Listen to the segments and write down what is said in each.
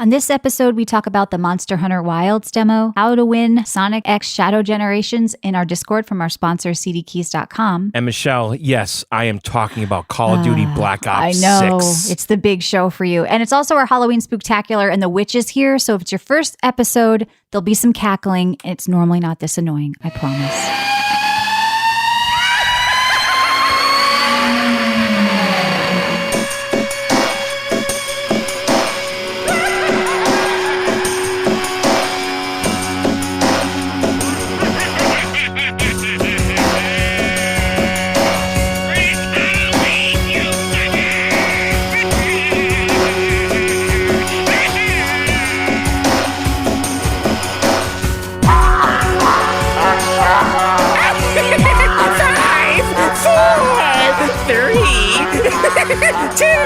On this episode, we talk about the Monster Hunter Wilds demo, how to win Sonic X Shadow Generations in our Discord from our sponsor, cdkeys.com. And Michelle, yes, I am talking about Call of Duty Black Ops 6. I know. It's the big show for you. And it's also our Halloween Spooktacular, and the witch is here. So if it's your first episode, there'll be some cackling. It's normally not this annoying, I promise.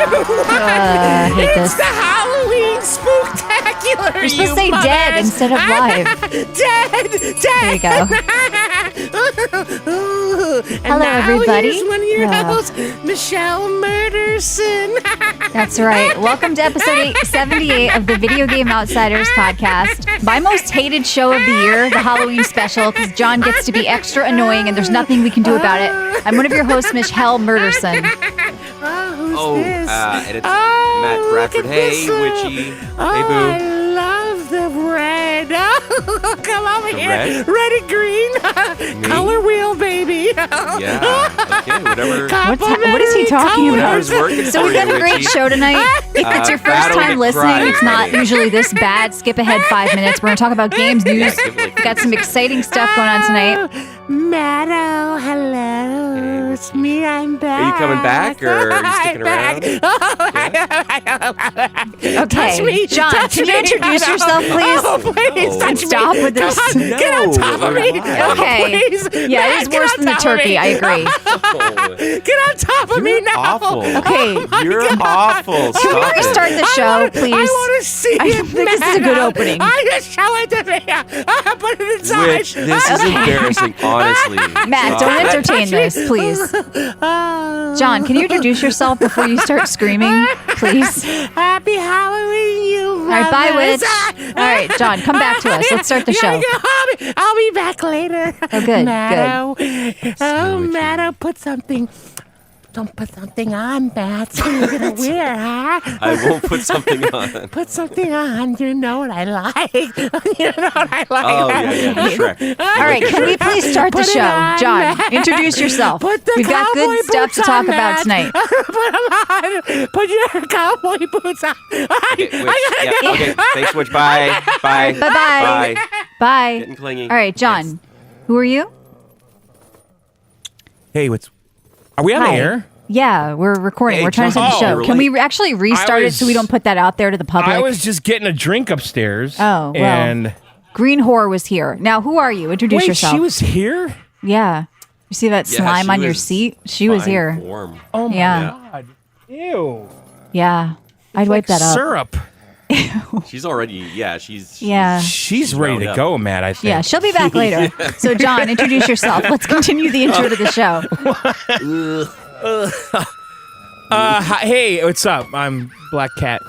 I hate this. It's the Halloween Spooktacular. You're supposed to say dead instead of live. Dead. There you go. Hello, everybody. Here's one of your hosts, Michelle Murderson. That's right. Welcome to episode 878 of the Video Game Outsiders podcast. My most hated show of the year, the Halloween special, because John gets to be extra annoying and there's nothing we can do about it. I'm one of your hosts, Michelle Murderson. And it's Matt Bradford. Hey, Witchy. Hey, Boo. I love the red. Oh, come over here. Red? Red and green. Color wheel, baby. Yeah. Okay, whatever. What is he talking I about? was working So for we've got you, a great Witchy. show tonight. If it's your first Battle time to listening, Cry. it's not usually this bad. Skip ahead 5 minutes. We're going to talk about games news. We've got some exciting stuff going on tonight. Maddo, hello. Hey, It's me, I'm back. Are you coming back, or are you sticking around? Okay, John, can you introduce yourself, please? Oh, please, No. touch And stop me. with this. Come on, get on top of me. Okay. Please. Yeah, it is Get worse on than the top of turkey. me. I agree. Get on top of me You're now. awful. Okay. You're awful. Can we Stop it. restart the show, please? I want to see I it, think this is a good Maddo. opening. I just show it to me. Put it inside. Which, this is embarrassing, honestly. Matt, Stop don't it. entertain this, please. John, can you introduce yourself before you start screaming, please? Happy Halloween, you All right, bye, mothers. Witch. All right, John, come back to us. Let's start the show. I'll be back later. Oh, good, Maddo. Oh, Witchy. Maddo, don't put something on, Matt. You're going to wear, huh? I won't put something on. Put something on. You know what I like. You know what I like. Oh, yeah, Shrek. All right, can we please start the Put it show? on, John, Matt. introduce yourself. Put the We've got cowboy good stuff boots to talk on, about Matt. tonight. Put them on. Put your cowboy boots on. Okay, okay, thanks, Witch. Bye. Bye. Bye-bye. Bye. Bye. Getting clingy. All right, John, who are you? Hey, are we on the Hi. air? Yeah, we're recording. Hey, We're trying to John. start the show. Oh, Can we really? actually restart it so we don't put that out there to the public? I was just getting a drink upstairs. Oh, well. And Green Whore was here. Now, who are you? Introduce wait, yourself. she was here? Yeah. You see that Yeah, slime she on your was seat? She was fine here. form. Oh my Yeah. God. Ew. Yeah. I'd wipe that up. Syrup. She's already, she's Yeah. She's ready wound to up. go, Matt, I think. Yeah, she'll be back later. So, John, introduce yourself. Let's continue the intro to the show. Hey, what's up? I'm Black Cat.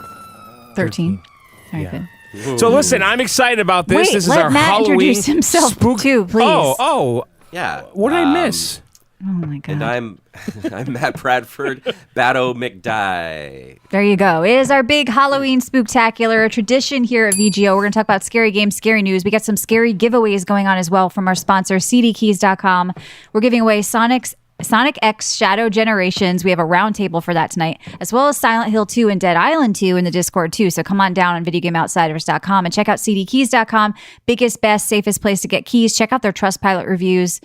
13. All right, Yeah. good. So listen, I'm excited about this. Wait, this is let our Matt Halloween introduce himself too, please. Oh, Yeah. what did I miss? Oh, my God. And I'm Matt Bradford, Batto McDie. There you go. It is our big Halloween Spooktacular, a tradition here at VGO. We're going to talk about scary games, scary news. We got some scary giveaways going on as well from our sponsor, cdkeys.com. We're giving away Sonic X Shadow Generations. We have a roundtable for that tonight, as well as Silent Hill 2 and Dead Island 2 in the Discord too. So come on down on videogameoutsiders.com and check out cdkeys.com. Biggest, best, safest place to get keys. Check out their Trustpilot reviews.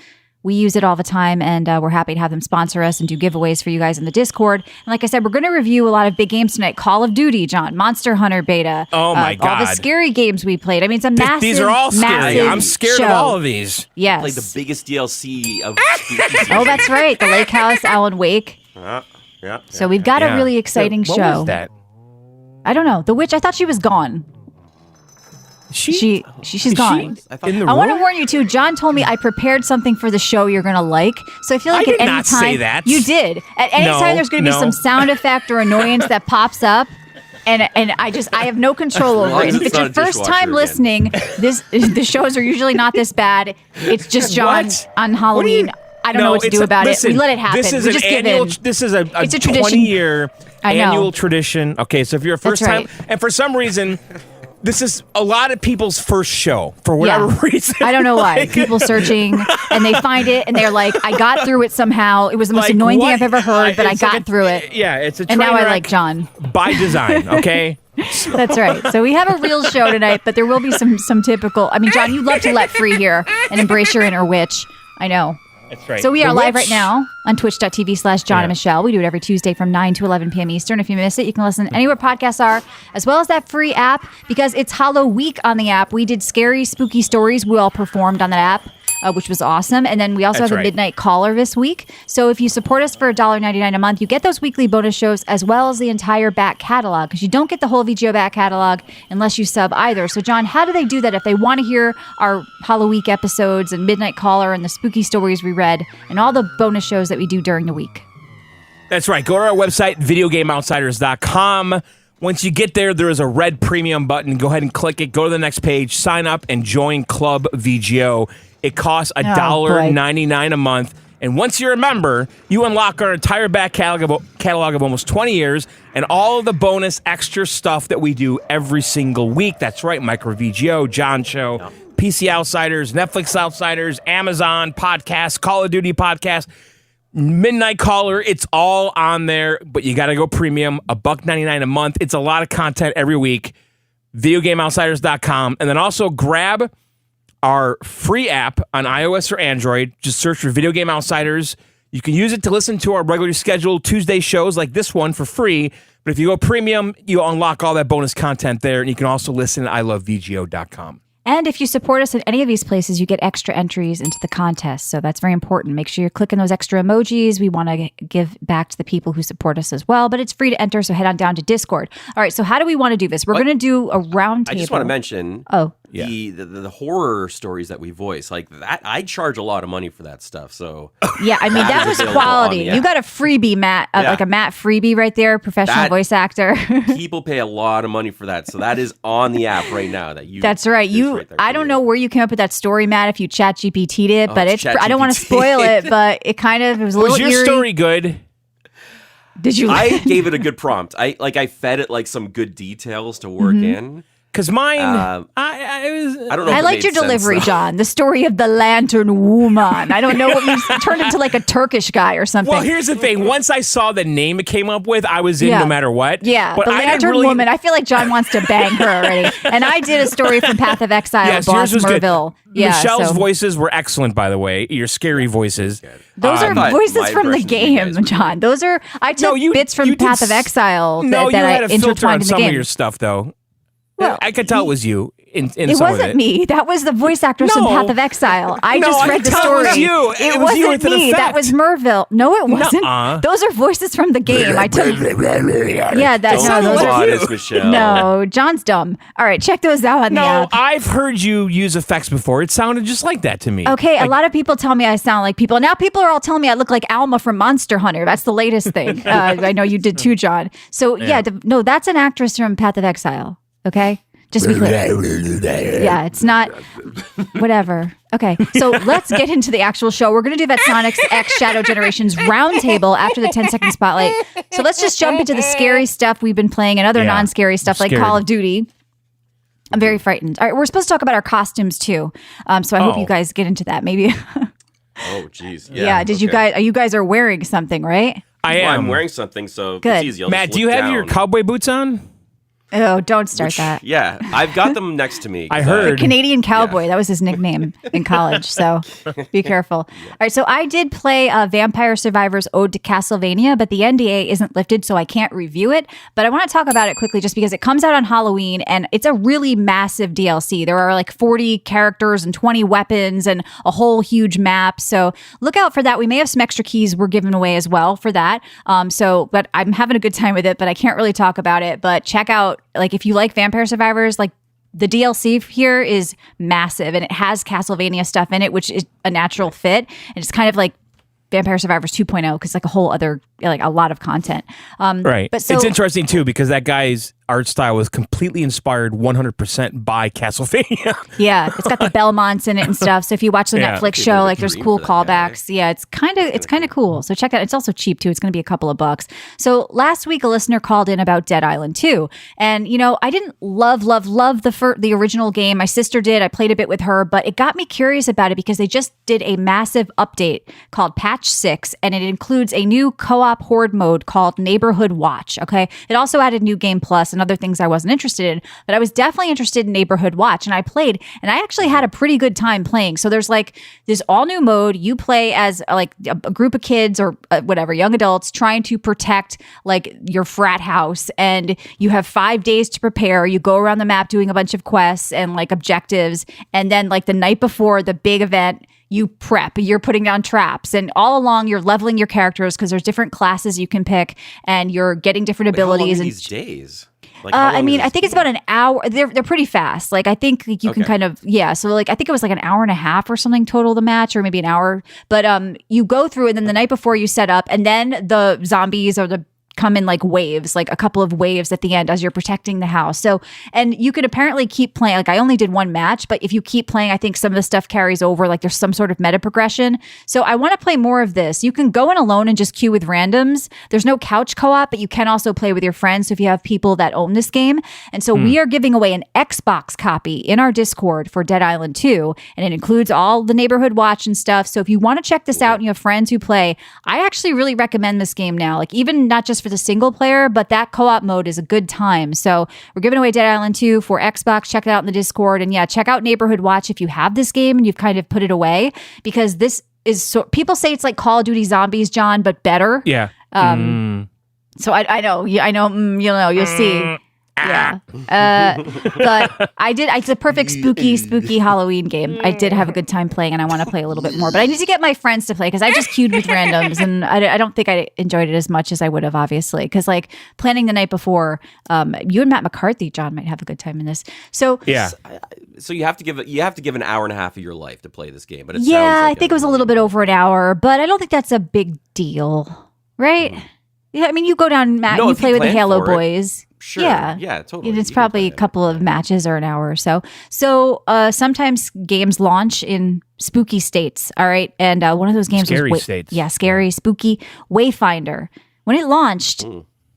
We use it all the time, and we're happy to have them sponsor us and do giveaways for you guys in the Discord. And like I said, we're going to review a lot of big games tonight. Call of Duty, John, Monster Hunter beta. Oh, my All the God. scary games we played. I mean, it's a massive, These are all scary. massive I'm scared show. of all of these. Yes. Played the biggest DLC of spooky season. Oh, that's right. The Lake House, Alan Wake. Yeah. So we've got a really exciting What show. was that? I don't know. The witch, I thought she was gone. She's gone. In the I want to room? warn you too. John told me I prepared something for the show you're gonna like. So I feel like I at did any not time say that. you did. At any No, time there's gonna be no. some sound effect or annoyance that pops up. and I have no control over it. as If it's it's your not a first dishwasher time again. listening, the shows are usually not this bad. It's just John What? on Halloween. I don't know what to do about it. We let it happen. This is We an just give annual. in. This is a It's a tradition. 20-year I know. annual tradition. Okay, so if you're a first That's time, right. and for some reason, this is a lot of people's first show for whatever reason. I don't know why. Like, People searching and they find it and they're like, I got through it somehow. It was the most like, annoying thing what? I've ever heard, but I It's got like through it. Yeah, it's a And now train I wreck like John. by design. Okay. That's right. So we have a real show tonight, but there will be some typical. I mean, John, you love to let free here and embrace your inner witch. I know. That's right. So we The are live witch- right now on twitch.tv/John and Michelle. We do it every Tuesday from 9 to 11 p.m. Eastern. If you miss it, you can listen anywhere podcasts are, as well as that free app, because it's Hollow Week on the app. We did scary, spooky stories. We all performed on that app, which was awesome. And then we also That's have a right. midnight caller this week. So if you support us for $1.99 a month, you get those weekly bonus shows as well as the entire back catalog, because you don't get the whole VGO back catalog unless you sub either. So John, how do they do that if they want to hear our Hollow Week episodes and midnight caller and the spooky stories we read and all the bonus shows that we do during the week? That's right. Go to our website, videogameoutsiders.com. Once you get there, there is a red premium button. Go ahead and click it. Go to the next page, sign up, and join Club VGO. It costs $1.99 a month. And once you're a member, you unlock our entire back catalog of almost 20 years and all of the bonus extra stuff that we do every single week. That's right. Micro VGO, John Show, PC Outsiders, Netflix Outsiders, Amazon Podcast, Call of Duty Podcast, Midnight Caller. It's all on there, but you got to go premium, $1.99 a month. It's a lot of content every week. Videogameoutsiders.com. And then also grab our free app on iOS or Android. Just search for Video Game Outsiders. You can use it to listen to our regularly scheduled Tuesday shows like this one for free. But if you go premium, you unlock all that bonus content there. And you can also listen at ilovevgo.com. And if you support us in any of these places, you get extra entries into the contest. So that's very important. Make sure you're clicking those extra emojis. We want to give back to the people who support us as well. But it's free to enter, so head on down to Discord. All right, so how do we want to do this? We're going to do a round I table. just want to mention Yeah. the horror stories that we voice. Like that, I charge a lot of money for that stuff. So Yeah, I mean, that is was available on quality. the app. You got a freebie, Matt, Yeah. like a Matt freebie right there, professional That- voice actor. people pay a lot of money for that. So that is on the app right now. That's right. it's right there I for don't you. know where you came up with that story, Matt, if you chat GPT'd it, but it's I don't want to ChatGPT. spoil it, but it was a little Was your eerie. story good? Did you? I gave it a good prompt. I fed it like some good details to work in. Because mine, I don't know. I if it liked made your sense, delivery, though. John. The story of the Lantern Woman. I don't know what you turned into, like a Turkish guy or something. well, here's the thing. Once I saw the name it came up with, I was in Yeah. no matter what. Yeah, but the I didn't Lantern really- Woman. I feel like John wants to bang her already. And I did a story from Path of Exile, Yes, Boss yours was good. Merville. Yeah, Michelle's so- voices were excellent, by the way. Your scary voices. Those I are thought voices my from the impressions of you guys game, were John. Those are I took bits from you did Path of s- Exile No, that you I had a filter intertwined on in the some game. of your stuff, though. Well, I could tell it was you in It some of wasn't it. me. That was the voice actress from No. Path of Exile. I No, just I read the could tell story. it was you. It was you wasn't with an me. That effect. was Merville. No, it wasn't. Nuh-uh. Those are voices from the game. I took. Yeah, that. Don't No, those be are. honest, Michelle. No, John's dumb. All right, check those out on the No, app. I've heard you use effects before. It sounded just like that to me. Okay, a lot of people tell me I sound like people. Now people are all telling me I look like Alma from Monster Hunter. That's the latest thing. I know you did too, John. So no, that's an actress from Path of Exile. Okay, just to be clear. Yeah, it's not. Whatever. Okay, so let's get into the actual show. We're going to do that Sonic's X Shadow Generations roundtable after the 10-second spotlight. So let's just jump into the scary stuff we've been playing and other Yeah, non-scary stuff I'm like scared. Call of Duty. I'm very frightened. All right, we're supposed to talk about our costumes too. So I hope Oh. you guys get into that. Maybe. Oh, jeez. Yeah. Did you okay. guys? You guys are wearing something, right? I Well, am. I'm wearing something, so Good. it's easy. I'll Matt, just do you look have your down. cowboy boots on? Oh, don't start that. Yeah, I've got them next to me. I 'cause heard. Canadian Cowboy. That was his nickname in college. So be careful. All right. So I did play Vampire Survivors Ode to Castlevania, but the NDA isn't lifted, so I can't review it. But I want to talk about it quickly just because it comes out on Halloween and it's a really massive DLC. There are like 40 characters and 20 weapons and a whole huge map. So look out for that. We may have some extra keys we're giving away as well for that. But I'm having a good time with it, but I can't really talk about it. But check out, like, if you like Vampire Survivors, like, the DLC here is massive and it has Castlevania stuff in it, which is a natural fit. And it's kind of like Vampire Survivors 2.0 because like a whole other, like a lot of content. Right. But so, it's interesting too because that guy's art style was completely inspired 100% by Castlevania. Yeah, it's got the Belmonts in it and stuff. So if you watch the Yeah. Netflix show, like there's dream cool for that guy. callbacks. Yeah, it's kind of cool. So check that. It's also cheap too. It's going to be a couple of bucks. So last week a listener called in about Dead Island 2, and I didn't love the original game. My sister did. I played a bit with her, but it got me curious about it because they just did a massive update called Patch 6, and it includes a new co-op horde mode called Neighborhood Watch. Okay, it also added New Game Plus and other things I wasn't interested in, but I was definitely interested in Neighborhood Watch, and I played, and I actually had a pretty good time playing. So there's like this all new mode. You play as like a group of kids or whatever, young adults trying to protect like your frat house, and you have 5 days to prepare. You go around the map doing a bunch of quests and like objectives, and then like the night before the big event, you prep, you're putting down traps, and all along you're leveling your characters because there's different classes you can pick, and you're getting different abilities. How long are And these days? Like, how I long mean, is I this think it's game? about an hour. They're pretty fast. Like I think like, you can Okay. kind of So like I think it was like an hour and a half or something total the match, or maybe an hour. But you go through, and then the night before you set up, and then the zombies or the come in like waves, like a couple of waves at the end as you're protecting the house. So, and you could apparently keep playing. Like I only did one match, but if you keep playing, I think some of the stuff carries over. Like there's some sort of meta progression. So I want to play more of this. You can go in alone and just queue with randoms. There's no couch co-op, but you can also play with your friends. So if you have people that own this game. And so we are giving away an Xbox copy in our Discord for Dead Island 2. And it includes all the Neighborhood Watch and stuff. So if you want to check this out and you have friends who play, I actually really recommend this game now. Like even not just for the single player, but that co-op mode is a good time. So we're giving away Dead Island 2 for Xbox. Check it out in the Discord. And yeah, check out Neighborhood Watch if you have this game and you've kind of put it away, because this is so people say it's like Call of Duty Zombies, John, but better. Yeah. So I know, you'll see. Yeah. But it's a perfect spooky Halloween game. I did have a good time playing, and I want to play a little bit more, but I need to get my friends to play because I just queued with randoms, and I don't think I enjoyed it as much as I would have, obviously, because like planning the night before, you and Matt McCarthy, John, might have a good time in this. So Yeah. So you have to give an hour and a half of your life to play this game, but it yeah, sounds like I think it was a little bit over an hour, but I don't think that's a big deal, right? Yeah, I mean, you go down, Matt, No, you if you play with the plan Halo for it. boys. Sure. Yeah. Yeah, totally. It's You can probably play a it. couple of matches or an hour or so. So sometimes games launch in spooky states. All right. And one of those games Scary was states. Yeah, scary, spooky. Wayfinder. When it launched,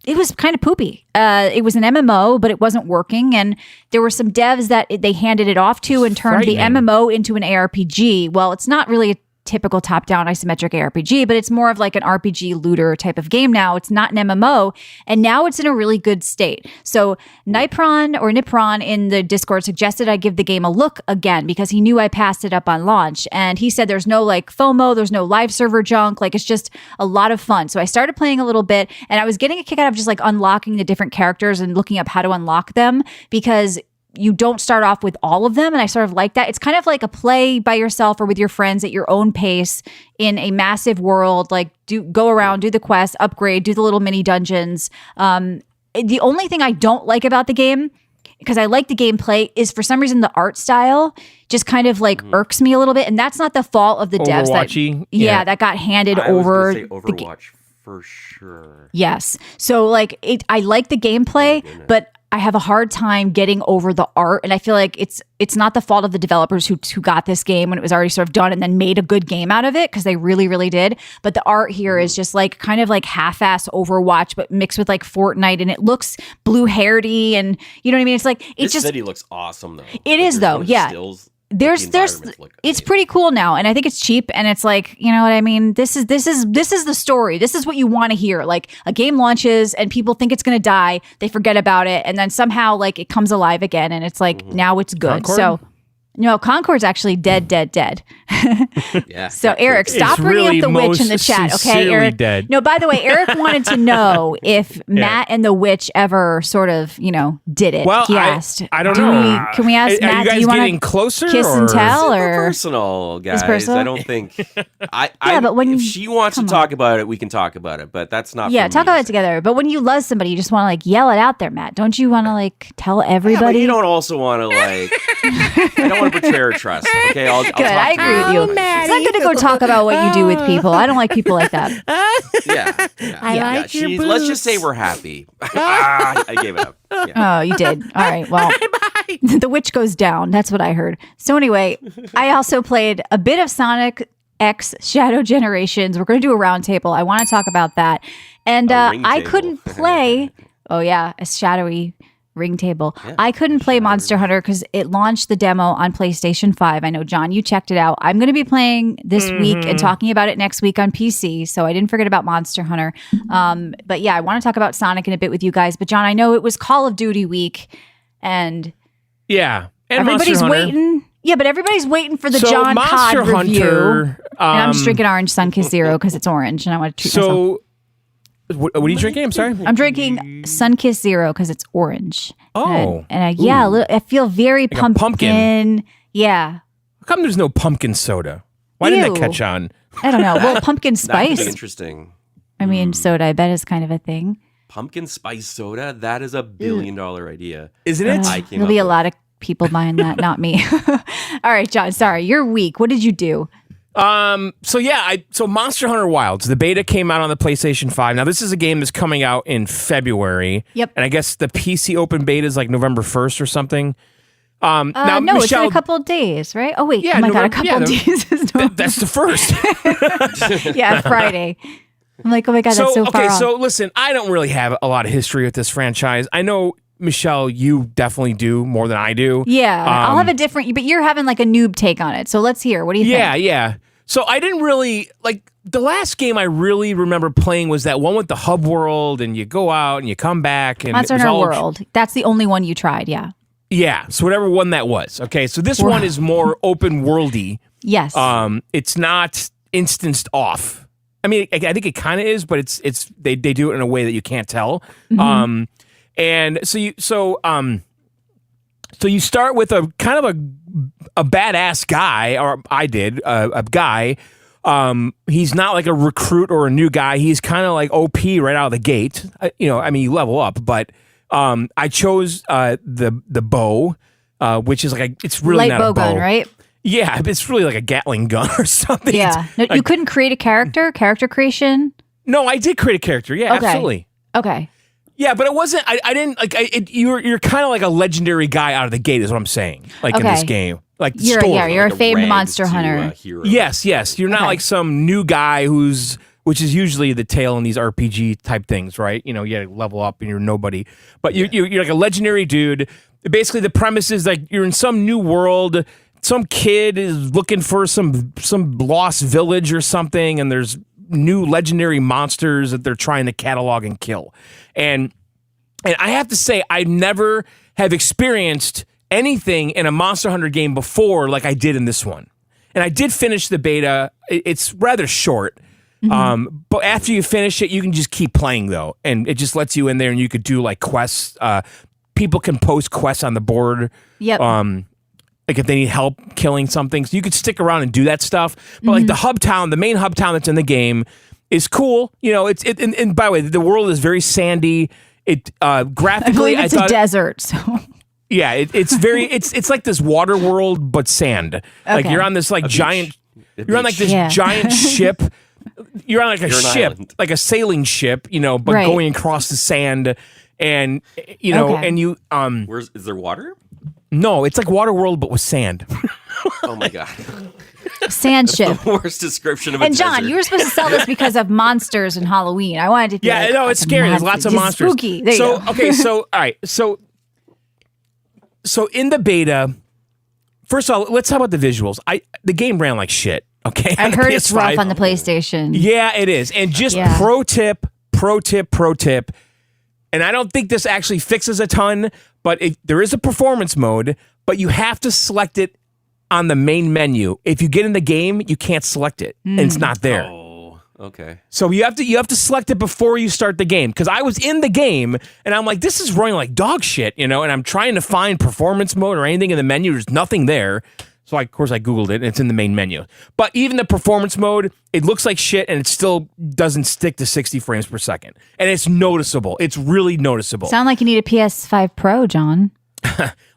it was kind of poopy. It was an MMO, but it wasn't working. And there were some devs that they handed it off to and turned the frightening. MMO into an ARPG. Well, it's not really a typical top-down isometric ARPG, but it's more of like an RPG looter type of game now. It's not an MMO, and now it's in a really good state. So Nipron in the Discord suggested I give the game a look again because he knew I passed it up on launch, and he said there's no like FOMO, there's no live server junk, like it's just a lot of fun. So I started playing a little bit, and I was getting a kick out of just like unlocking the different characters and looking up how to unlock them, because you don't start off with all of them. And I sort of like that. It's kind of like a play by yourself or with your friends at your own pace in a massive world. Like go around, do the quests, upgrade, do the little mini dungeons. The only thing I don't like about the game, because I like the gameplay, is for some reason the art style just kind of like irks me a little bit. And that's not the fault of the devs. Overwatchy? Yeah, Yeah. that got handed I was over. gonna say Overwatch for sure. Yes. So like I like the gameplay, but I have a hard time getting over the art, and I feel like it's not the fault of the developers who got this game when it was already sort of done and then made a good game out of it, because they really, really did. But the art here is just like kind of like half-ass Overwatch, but mixed with like Fortnite, and it looks blue-haired-y, and you know what I mean? It's like This city looks awesome though. It is, though, yeah. There's it's pretty cool now, and I think it's cheap, and it's like, you know what I mean, this is the story. This is what you want to hear. Like a game launches and people think it's going to die, they forget about it, and then somehow like it comes alive again, and it's like now it's good. Concord? So no, Concord's actually dead. Yeah. So Eric, stop It's bringing really up the witch in the most chat, okay, sincerely Eric? dead. No, by the way, Eric wanted to know if Matt and the witch ever sort of, did it. Well, He asked. I don't Do know. Can we ask Are Matt? you do guys you want getting closer? kiss and or- tell, Super or personal, guys. personal? I don't think. But when if she wants to talk about it, we can talk about it. But that's not. Yeah, for talk me about to it say. together. But when you love somebody, you just want to like yell it out there, Matt. Don't you want to like tell Yeah, but everybody? you don't also want to like. I don't want to betray her trust. Okay, I'll Good. talk I to agree her. with you. It's not good to go talk about what you do with people. I don't like people like that. Yeah. I like your boots. Let's just say we're happy. I gave it up. Yeah. Oh, you did. All right. Well, the witch goes down. That's what I heard. So anyway, I also played a bit of Sonic X Shadow Generations. We're going to do a roundtable. I want to talk about that. And ring I table. couldn't play. Oh yeah, a shadowy ring table. I couldn't play Monster Hunter because it launched the demo on PlayStation 5. I know, John, you checked it out. I'm going to be playing this week and talking about it next week on PC. So I didn't forget about Monster Hunter. But yeah, I want to talk about Sonic in a bit with you guys. But John, I know it was Call of Duty week and Yeah. And everybody's Monster Hunter. waiting. Yeah, but everybody's waiting for the So John Monster Cod review. Hunter, And I'm just drinking Orange Sunkist Zero because it's orange and I want to treat myself. So, what are you drinking? I'm sorry. I'm drinking Sunkist Zero because it's orange. Oh. And I feel very a pumpkin. pumpkin. Yeah. How come there's no pumpkin soda? Why didn't that Ew. catch on? I don't know. Well, pumpkin That could be spice. interesting. I mean, soda, I bet is kind of a thing. Pumpkin spice soda. That is a $1 billion idea. Isn't it? I came There'll up be a with. lot of people buying that, not me. All right, John, sorry. You're weak. What did you do? So Monster Hunter Wilds, the beta came out on the PlayStation 5. Now this is a game that's coming out in February. Yep. And I guess the PC open beta is like November 1st or something. Now, No, it's in Michelle, a couple of days, right? Oh, wait. Yeah, oh, my God, a November- couple yeah, of days is no. that's the first. Yeah, Friday. I'm like, oh my God, that's so far okay, off. so listen, I don't really have a lot of history with this franchise. I know, Michelle, you definitely do more than I do. Yeah, I'll have a different, but you're having like a noob take on it. So let's hear. What do you think? Yeah. So I didn't really like the last game I really remember playing was that one with the hub world, and you go out and you come back and Monster it was Hunter all- World. That's the only one you tried. Yeah. Yeah, so whatever one that was. Okay, so this one is more open worldy. Yes. It's not instanced off. I mean, I think it kind of is, but it's they do it in a way that you can't tell. And so you start with a kind of a badass guy, or I did a guy. He's not like a recruit or a new guy. He's kind of like OP right out of the gate. You level up, but I chose the bow, which is like it's really Light not bow a bow, gun, right? Yeah, it's really like a Gatling gun or something. Yeah. No, you couldn't create a character creation? No, I did create a character. Yeah, Okay. absolutely. Okay. Yeah, but it wasn't. I didn't like. You're kind of like a legendary guy out of the gate, is what I'm saying. Like in this Okay. game, like You're story. a Like famed rags monster to, hunter. hero. Yes. You're not Okay. like some new guy which is usually the tale in these RPG type things, right? You level up and you're nobody, but you're like a legendary dude. Basically, the premise is like you're in some new world. Some kid is looking for some lost village or something, and there's new legendary monsters that they're trying to catalog and kill. And I have to say, I never have experienced anything in a Monster Hunter game before like I did in this one. And I did finish the beta. It's rather short. But after you finish it, you can just keep playing, though. And it just lets you in there, and you could do like quests. People can post quests on the board. Yep. Like if they need help killing something. So you could stick around and do that stuff. But like the main hub town that's in the game is cool. And by the way, the world is very sandy. It I graphically, believe I it's thought, a desert. So yeah, it's very, it's like this water world, but sand. Like Okay. you're on this like giant, A you're on like beach. this Yeah. giant ship. You're on like a You're an ship, island. like a sailing ship, but Right. going across the sand, and Okay. and you Is there water? no, it's like water world but with sand. Oh my god. sand ship. Worst description of a And John, desert. you were supposed to sell this because of monsters and Halloween. I wanted to be Yeah, like, no, it's scary. There's lots of it's monsters. Spooky. There you so go. okay, so all right, so in the beta, first of all, let's talk about the visuals. The game ran like shit. Okay, I on the heard it's rough PS5. on the PlayStation. Yeah, it is. And just Yeah. pro tip. And I don't think this actually fixes a ton, but there is a performance mode, but you have to select it on the main menu. If you get in the game, you can't select it, and it's not there. Oh, okay. So you have to select it before you start the game. Because I was in the game and I'm like, this is running like dog shit, and I'm trying to find performance mode or anything in the menu. There's nothing there. So of course I Googled it and it's in the main menu. But even the performance mode, it looks like shit and it still doesn't stick to 60 frames per second. And it's noticeable. It's really noticeable. Sound like you need a PS5 Pro, John.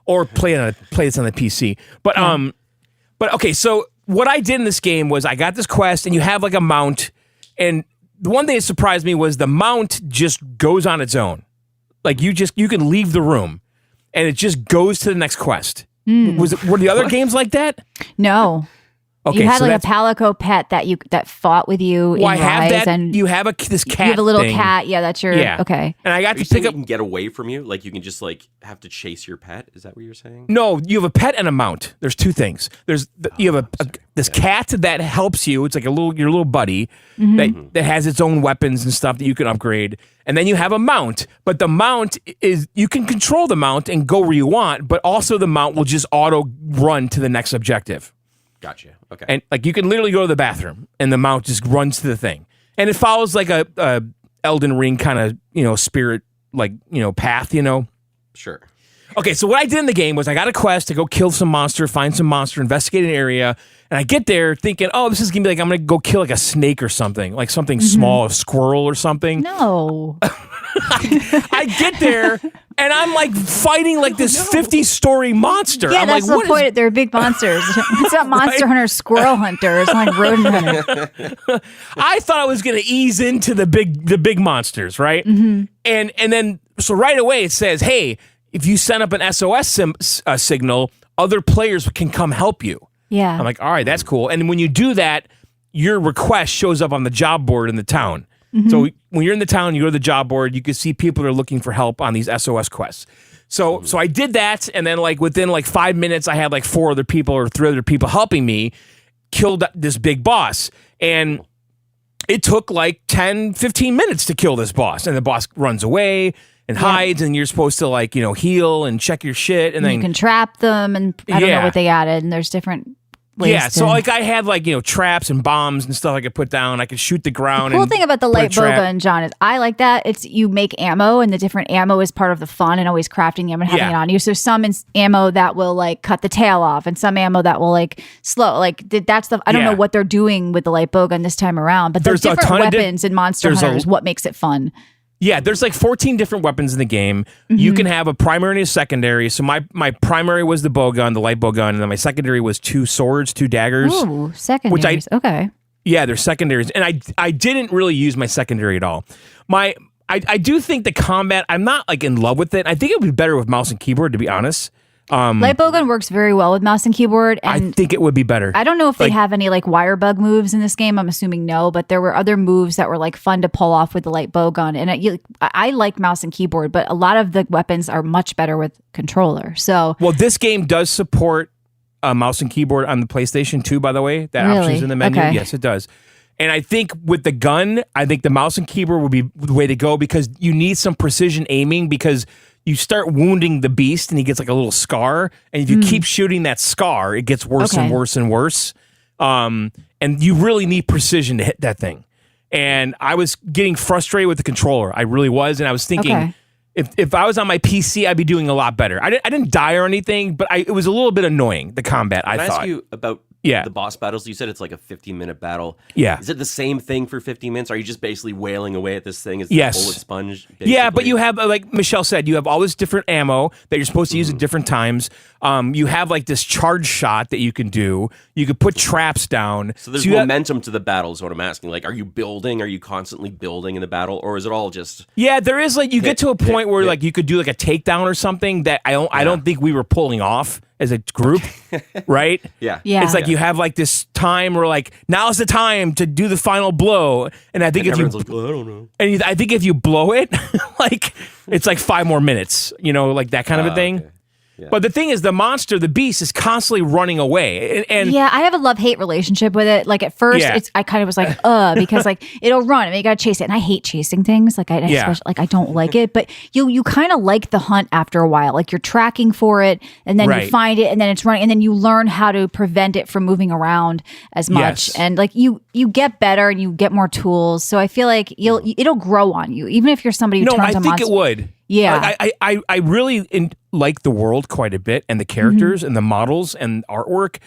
or play this on the PC. But okay, so what I did in this game was I got this quest, and you have like a mount, and the one thing that surprised me was the mount just goes on its own. Like you can leave the room, and it just goes to the next quest. Were the other games like that? No. Okay, you had so like a Palico pet that fought with you in I have Rise, that. and You have this cat. you have a little thing. cat. Yeah, that's your okay. And I got Are you to saying pick you up. can get away from you? Like you can just like have to chase your pet? Is that what you're saying? No, you have a pet and a mount. There's two things. You have this cat that helps you. It's like your little buddy that has its own weapons and stuff that you can upgrade. And then you have a mount, but the mount is you can control the mount and go where you want, but also the mount will just auto run to the next objective. Gotcha. Okay. And like you can literally go to the bathroom and the mount just runs to the thing. And it follows like a Elden Ring kind of, spirit path, Sure. Okay, so what I did in the game was I got a quest to go kill some monster, find some monster, investigate an area, and I get there thinking, oh, this is going to be like I'm going to go kill like a snake or something, like something small, a squirrel or something. No. I get there and I'm like fighting like this 50-story monster. Yeah, I'm that's like, the point. They're big monsters. It's not Monster Hunter, Squirrel Hunter. It's like Rodent Hunter. I thought I was going to ease into the big monsters, right? And then so right away it says, hey, if you send up an SOS signal, other players can come help you. Yeah. I'm like, all right, that's cool. And when you do that, your request shows up on the job board in the town. So when you're in the town, you go to the job board, you can see people that are looking for help on these SOS quests. So I did that, and then like within like 5 minutes, I had like 4 other people or 3 other people helping me kill this big boss. And it took like 10, 15 minutes to kill this boss. And the boss runs away and hides, and you're supposed to like, heal and check your shit. And then you can trap them, and I don't know what they added, and there's different ways so like I had like, traps and bombs and stuff I could put down. I could shoot the ground. The cool and thing about the put a light bow trap. gun, John, is I like that. It's you make ammo, and the different ammo is part of the fun, and always crafting ammo and having it on you. So some ammo that will like cut the tail off, and some ammo that will like slow. Like that's the I don't know what they're doing with the light bow gun this time around, but there's different weapons in Monster Hunter is what makes it fun. Yeah, there's like 14 different weapons in the game. You can have a primary and a secondary. So my primary was the bow gun, the light bow gun, and then my secondary was 2 swords, 2 daggers. Ooh, secondaries. Okay. Yeah, they're secondaries. And I didn't really use my secondary at all. I do think the combat, I'm not like in love with it. I think it would be better with mouse and keyboard, to be honest. Light bow gun works very well with mouse and keyboard, and I think it would be better. I don't know if they have any like wire bug moves in this game. I'm assuming no, but there were other moves that were like fun to pull off with the light bow gun. And I like mouse and keyboard, but a lot of the weapons are much better with controller. So, well, this game does support mouse and keyboard on the PlayStation 2, by the way. That option's in the menu. Okay. Yes, it does. And I think with the gun, I think the mouse and keyboard would be the way to go because you need some precision aiming because you start wounding the beast and he gets like a little scar. And if you keep shooting that scar, it gets worse and worse and worse. And you really need precision to hit that thing. And I was getting frustrated with the controller. I really was. And I was thinking, if I was on my PC, I'd be doing a lot better. I didn't die or anything, but it was a little bit annoying, the combat, I Can I thought. ask you about the boss battles? You said it's like a 15-minute battle. Yeah. Is it the same thing for 15 minutes? Are you just basically wailing away at this thing as Yes. a bullet sponge? Basically? Yeah, but you have, like Michelle said, you have all this different ammo that you're supposed to use at different times. You have like this charge shot that you can do. You could put traps down. So there's momentum to the battle is what I'm asking. Like, are you building? Are you constantly building in the battle? Or is it all just... Yeah, there is like, you get to a point where like you could do like a takedown or something that I don't think we were pulling off as a group, right? Yeah. It's like you have like this time where like, now's the time to do the final blow. And I think if you... Everyone's like, well, I don't know. And I think if you blow it, like it's like 5 more minutes, like that kind of a thing. Okay. Yeah. But the thing is, the monster, the beast, is constantly running away. And yeah, I have a love-hate relationship with it. Like at first, I kind of was like, because like it'll run and you gotta chase it, and I hate chasing things. Like especially, like I don't like it. But you kind of like the hunt after a while. Like you're tracking for it, and then you find it, and then it's running, and then you learn how to prevent it from moving around as much. Yes. And like you get better and you get more tools. So I feel like it'll grow on you, even if you're somebody who no, turns I a think monster. it would. Yeah. I really like the world quite a bit, and the characters and the models and artwork.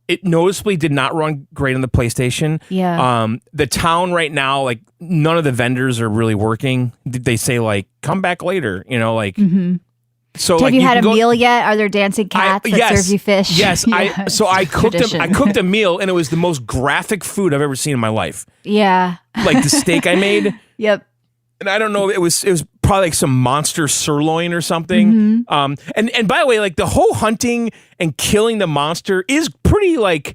It noticeably did not run great on the PlayStation. Yeah. The town right now, like none of the vendors are really working. They say like, come back later, like. So Have like, you had a can go- meal yet? Are there dancing cats that serve you fish? Yes, Yeah, I cooked tradition. I cooked a meal, and it was the most graphic food I've ever seen in my life. Yeah. Like the steak I made, Yep. and I don't know, it was probably like some monster sirloin or something. And by the way, like the whole hunting and killing the monster is pretty like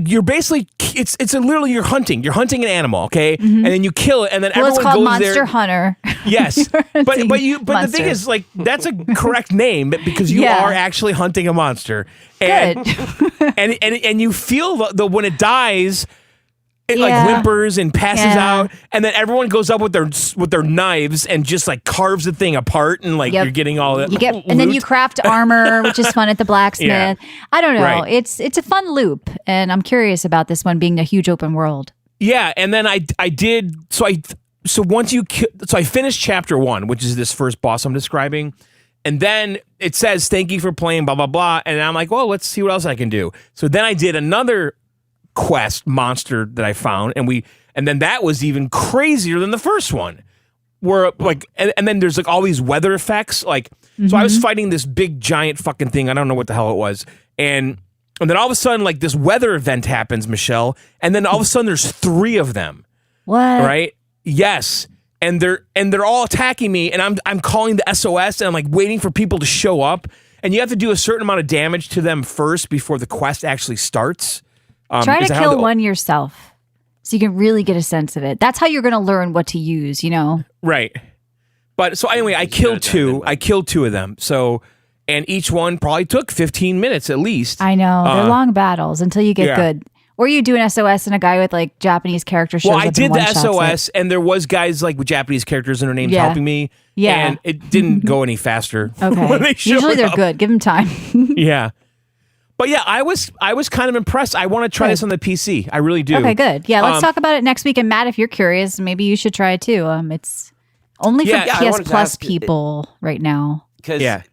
you're basically literally you're hunting an animal, okay, and then you kill it, and then Well, it's everyone called goes Monster there. Hunter. Yes, but the monster. thing is, like, that's a correct name because you Yeah. are actually hunting a monster, and Good. and you feel the when it dies, it like Yeah. whimpers and passes Yeah. out, and then everyone goes up with their knives and just like carves the thing apart, and like Yep. you're getting all that. You get, and then you loot. craft armor, which is fun at the blacksmith. Yeah. I don't know. Right. It's a fun loop, and I'm curious about this one being a huge open world. Yeah, and then I did so once I finished chapter 1, which is this first boss I'm describing, and then it says thank you for playing blah blah blah, and I'm like, well, let's see what else I can do. So then I did another quest monster that I found, and then that was even crazier than the first one. Where like and then there's like all these weather effects, like so I was fighting this big giant fucking thing. I don't know what the hell it was, and then all of a sudden like this weather event happens, Michelle, and then all of a sudden there's 3 of them. What? Right? Yes. And they're all attacking me, and I'm calling the SOS, and I'm like waiting for people to show up, and you have to do a certain amount of damage to them first before the quest actually starts. Try is to that how kill the- one yourself so you can really get a sense of it. That's how you're going to learn what to use, you know? Right. But so anyway, I killed 2. I killed 2 of them. So, and each one probably took 15 minutes at least. I know. They're long battles until you get yeah. good. Or you do an SOS and a guy with like Japanese character shows Well, up I and did the one-shots SOS, it. and there was guys like with Japanese characters and their names Yeah. helping me. Yeah. And it didn't go any faster. Okay. when they showed Usually they're up. good. Give them time. Yeah. But yeah, I was kind of impressed. I want to try Good. this on the PC. I really do. Okay, good. Yeah, let's talk about it next week. And Matt, if you're curious, maybe you should try it too. It's only for Yeah, I PS wanted to Plus ask, people right now. Because Yeah.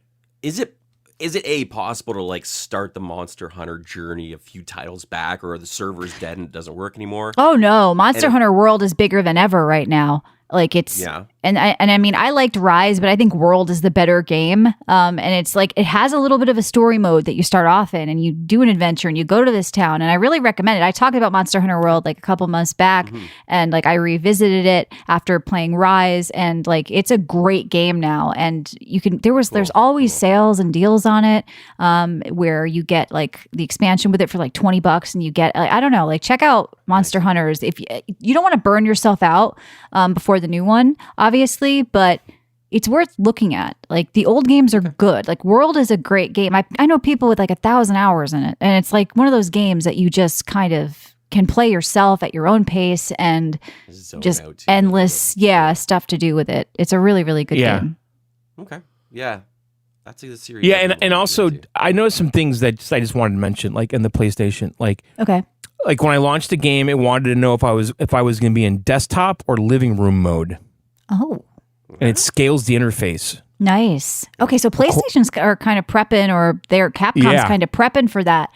is it possible to like start the Monster Hunter journey a few titles back, or are the servers dead and it doesn't work anymore? Oh no, Monster And- Hunter World is bigger than ever right now. Like it's Yeah. and I mean I liked Rise, but I think World is the better game. And it's like it has a little bit of a story mode that you start off in, and you do an adventure and you go to this town. And I really recommend it. I talked about Monster Hunter World like a couple months back, and like I revisited it after playing Rise, and like it's a great game now. And you can there's always sales and deals on it, where you get like the expansion with it for like $20, and you get like, I don't know, like check out Monster Hunters if you don't want to burn yourself out before the new one, obviously, but it's worth looking at. Like the old games are good. Like World is a great game. I know people with like 1,000 hours in it, and it's like one of those games that you just kind of can play yourself at your own pace, and Zone just out too. endless, stuff to do with it. It's a really, really good Yeah. game. Okay. Yeah. That's the series. Yeah, I've been and wanting to also get to. I noticed some things that I just wanted to mention, like in the PlayStation, like Okay. when I launched the game, it wanted to know if I was going to be in desktop or living room mode, Oh, and it scales the interface. nice. Okay, so PlayStation's are kind of prepping, or Capcom's Yeah. kind of prepping for that,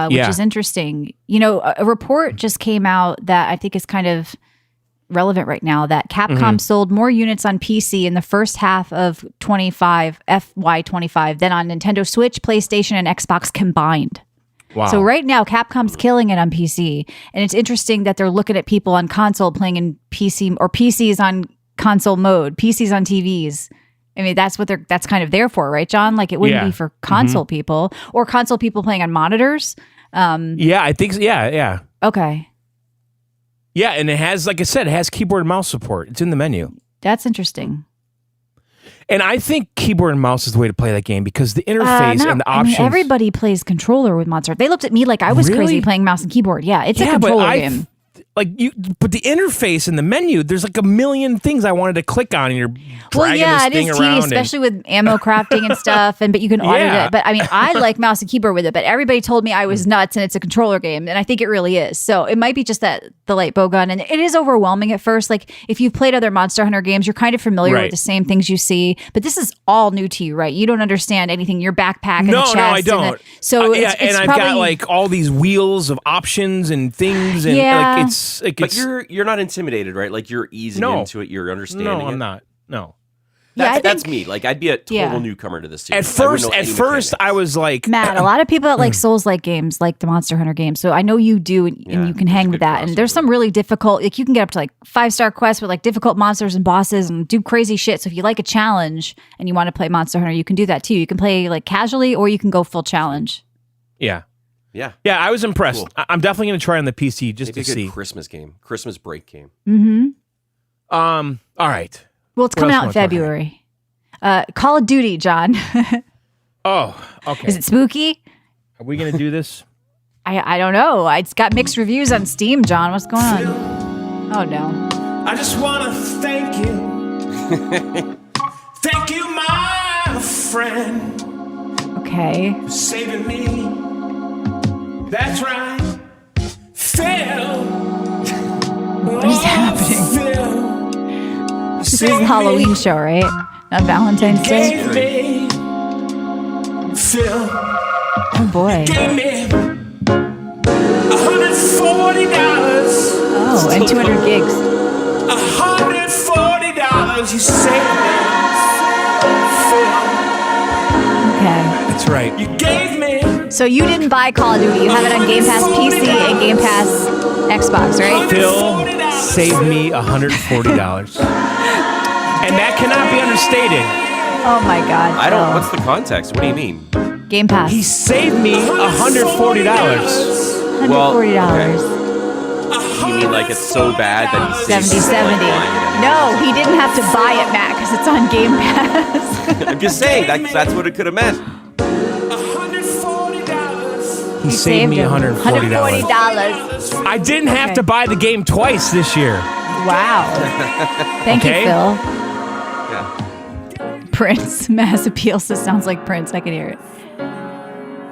which Yeah. is interesting. You know, a report just came out that I think is kind of relevant right now, that Capcom sold more units on PC in the first half of FY25 than on Nintendo Switch, PlayStation, and Xbox combined. Wow. So right now, Capcom's killing it on PC, and it's interesting that they're looking at people on console playing in PC, or PCs on console mode, PCs on TVs. I mean, that's kind of there for, right, John? Like it wouldn't Yeah. be for console people, or console people playing on monitors. Yeah, I think so. Yeah. Okay, Yeah, and it has, like I said, it has keyboard and mouse support. It's in the menu. that's interesting. And I think keyboard and mouse is the way to play that game because the interface and the options. everybody plays controller with Monster. They looked at me like I was Really? crazy playing mouse and keyboard. Yeah, it's a but controller game. but the interface in the menu, there's like a million things I wanted to click on, and you're Well, dragging yeah, this it thing is around. tedious, especially with ammo crafting and stuff. But you can audit Yeah. it. But I mean, I like mouse and keyboard with it. But everybody told me I was nuts, and it's a controller game, and I think it really is. So it might be just that the light bow gun, and it is overwhelming at first. Like if you've played other Monster Hunter games, you're kind of familiar Right. with the same things you see. But this is all new to you, right? You don't understand anything. Your backpack and the chest. I and don't. so yeah, it's and I've probably, got like all these wheels of options and things, and Yeah. like it's like But it's you're not intimidated, right? Like you're easing No. into it. You're understanding no, it. I'm not. No, That's me. Like I'd be a total Yeah. newcomer to this series. At first, I was like, Matt, a lot of people that like Souls-like games, like the Monster Hunter games. So I know you do, and Yeah, you can there's hang a with good that. And crossover. there's some really difficult, like you can get up to like 5-star quests with like difficult monsters and bosses and do crazy shit. So if you like a challenge and you want to play Monster Hunter, you can do that too. You can play like casually, or you can go full challenge. yeah. Yeah. Yeah, I was impressed. Cool. I'm definitely going to try on the PC just Maybe to a good see. Christmas game, Christmas break game. All right. Well, it's What coming else out in you wanna talk February. Call of Duty, John. Oh, okay. Is it spooky? Are we going to do this? I don't know. It's got mixed reviews on Steam, John. What's going on? Oh no. I just want to thank you. Thank you, my friend, Okay. for saving me. That's right. Phil. What is happening? Phil. This is the Halloween show, right? Not Valentine's Day. Gave me. Phil. Oh boy. Gave me $140. Oh, and 200 gigs. $140. You saved me. Phil. Okay. That's right. You gave me. So you didn't buy Call of Duty. You have it on Game Pass PC and Game Pass Xbox, right? Phil saved me $140. And that cannot be understated. Oh my God. I don't. Phil. What's the context? What do you mean? Game Pass? He saved me $140. $140. You mean like it's so bad that he saved 70, you, 70. like, buying it No, he didn't have to buy it, Matt, because it's on Game Pass. anyway? I'm just saying that's what it could have meant. He saved me him. $140. $140. I didn't have Okay. to buy the game twice this year. Wow. Thank Okay. you, Phil. Yeah. Prince. Mass appeal. So sounds like Prince. I can hear it.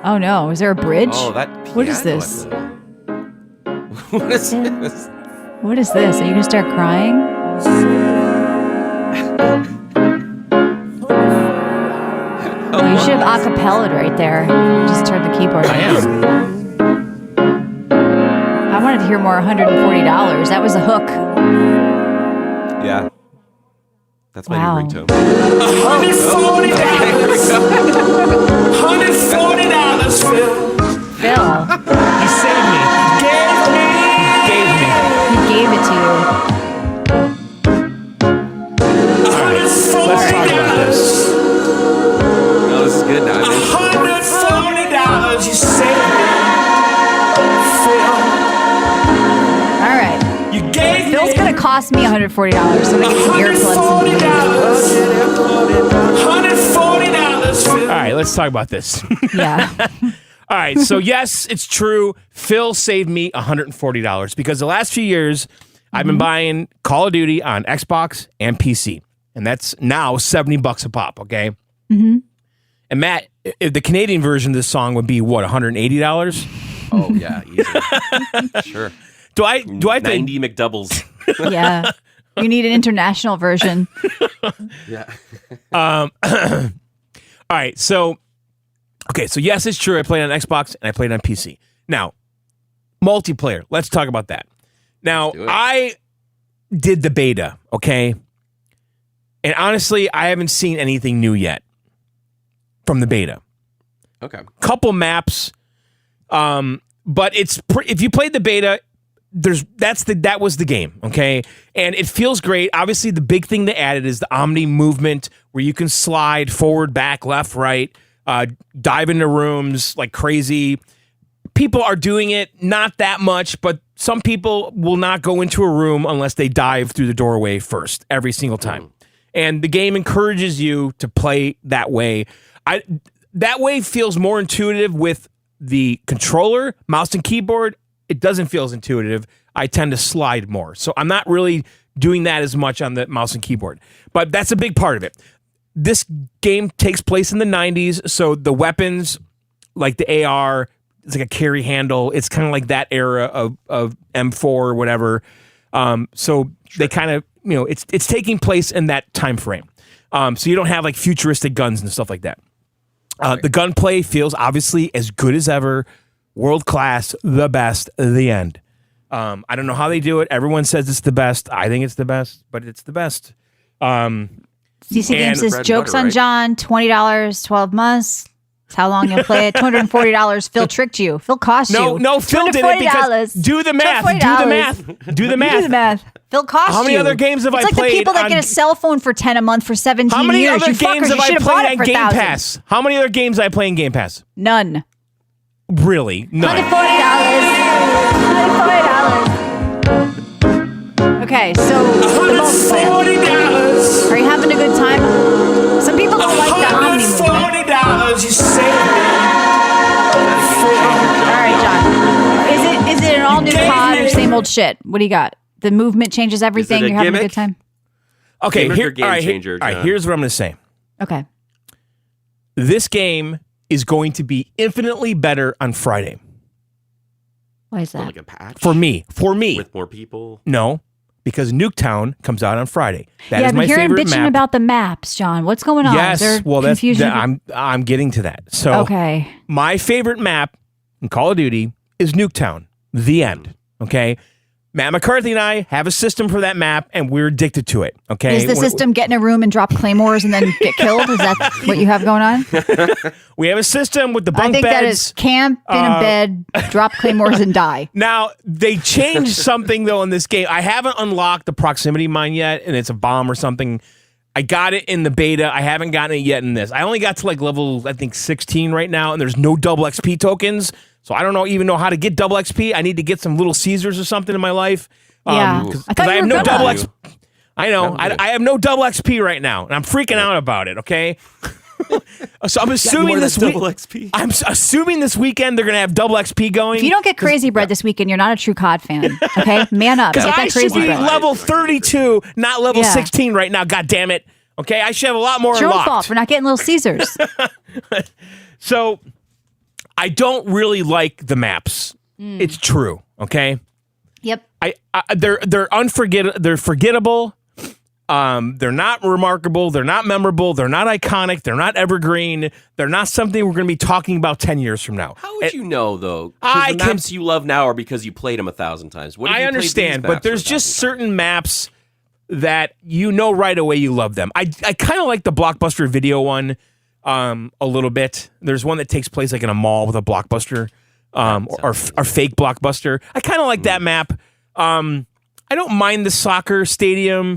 Oh no. Is there a bridge? Oh, that. What is piano, this? What is this? What is this? Are you going to start crying? Oh, you should have acapellaed right there. Just turn the keyboard. I am. I wanted to hear more $140. That was a hook. Yeah. That's my Wow. new ringtone. $140, Phil. Phil, He saved me. Gave me. he gave it to you. All right. Let's talk about this. No, this is good now. $140. You saved me. Phil. All right. You gave Phil's me. going to cost me $140. So I'm going to get some earplugs and leave. $140, Phil. All right, let's talk about this. Yeah. All right, so yes, it's true. Phil saved me $140 because the last few years I've been buying Call of Duty on Xbox and PC, and that's now $70 a pop. Okay. Mm-hmm. And Matt, if the Canadian version of this song would be what, $180? Oh yeah, easy. Sure. Do I have to 90 McDoubles. Yeah. You need an international version. Yeah. All right, so yes, it's true. I played on Xbox and I played on PC. Now, multiplayer. Let's talk about that. Now, do it. I did the beta, okay? And honestly, I haven't seen anything new yet from the beta. Okay. Couple maps, but if you played the beta, that was the game, okay? And it feels great. Obviously, the big thing they added is the Omni movement, where you can slide forward, back, left, right, dive into rooms like crazy. People are doing it, not that much, but some people will not go into a room unless they dive through the doorway first, every single time. And the game encourages you to play that way. That way feels more intuitive with the controller, mouse and keyboard. It doesn't feel as intuitive. I tend to slide more. So I'm not really doing that as much on the mouse and keyboard. But that's a big part of it. This game takes place in the 90s, so the weapons, like the AR, it's like a carry handle. It's kind of like that era of M4 or whatever. So they kind of, it's taking place in that time frame. So you don't have like futuristic guns and stuff like that. The gunplay feels obviously as good as ever. World class, the best, the end. I don't know how they do it. Everyone says it's the best. I think it's the best, but it's the best. CC Game And says, bread and jokes butter, on right? John, $20, 12 months. That's how long you'll play it. $240. Phil tricked you. Phil cost you. No, Phil did it because do the math. Do the math. Do the math. Do the math. Phil cost you. How many other games have I It's like played the people that on- get a cell phone for 10 a month for 17 How many years. other You games fuckers, have you I should have bought played it on for Game 1,000. Pass? How many other games have I play in Game Pass? None. Really? None. $140. $140. Okay, so the multiplayer. Are you having a good time? Some people don't like the Omni movement. $140 you saved All right, John. Is it an all new gave pod or me- same old shit? What do you got? The movement changes everything. a You're having a gimmick? good time. Okay, Gimmick or here, game all right, changer, all right, John? here's what I'm going to say. Okay. This game is going to be infinitely better on Friday. Why is that? Like a patch For me. with more people. No, because Nuketown comes out on Friday. That yeah, is I've my been hearing favorite bitching map. about the maps, John. What's going on? Is there Yes, well, that's confusion? I'm getting to that. So, Okay. my favorite map in Call of Duty is Nuketown. The end. Okay, Matt McCarthy and I have a system for that map, and we're addicted to it. Okay, Is the system get in a room and drop claymores and then get killed? Is that what you have going on? We have a system with the bunk I think beds. that is camp in a bed, drop claymores and die. Now, they changed something, though, in this game. I haven't unlocked the proximity mine yet, and it's a bomb or something. I got it in the beta. I haven't gotten it yet in this. I only got to like level, I think, 16 right now, and there's no double XP tokens. So I don't even know how to get double XP. I need to get some Little Caesars or something in my life. Yeah. Because I thought I you have were no gonna. double XP. I know. That would I have no double XP right now, and I'm freaking out about it, okay? So I'm assuming this week. double XP. I'm assuming this weekend they're going to have double XP going. If you don't get crazy bread this weekend, you're not a true COD fan. Okay? Man up. Get Because I that should crazy be bread. level 32, not level Yeah. 16 right now. God damn it. Okay, I should have a lot more It's your own unlocked. fault for not getting Little Caesars. So I don't really like the maps. It's true. Okay, Yep. they're they're forgettable. They're not remarkable. They're not memorable. They're not iconic. They're not evergreen. They're not something we're going to be talking about 10 years from now. How would you know, though? I Because the can- maps you love now are because you played them 1,000 times. What if I you played understand, these but maps for there's just 1,000 times? certain maps that you know right away you love them. I kind of like the Blockbuster video one a little bit. There's one that takes place like in a mall with a Blockbuster or fake Blockbuster. I kind of like that map. I don't mind the soccer stadium,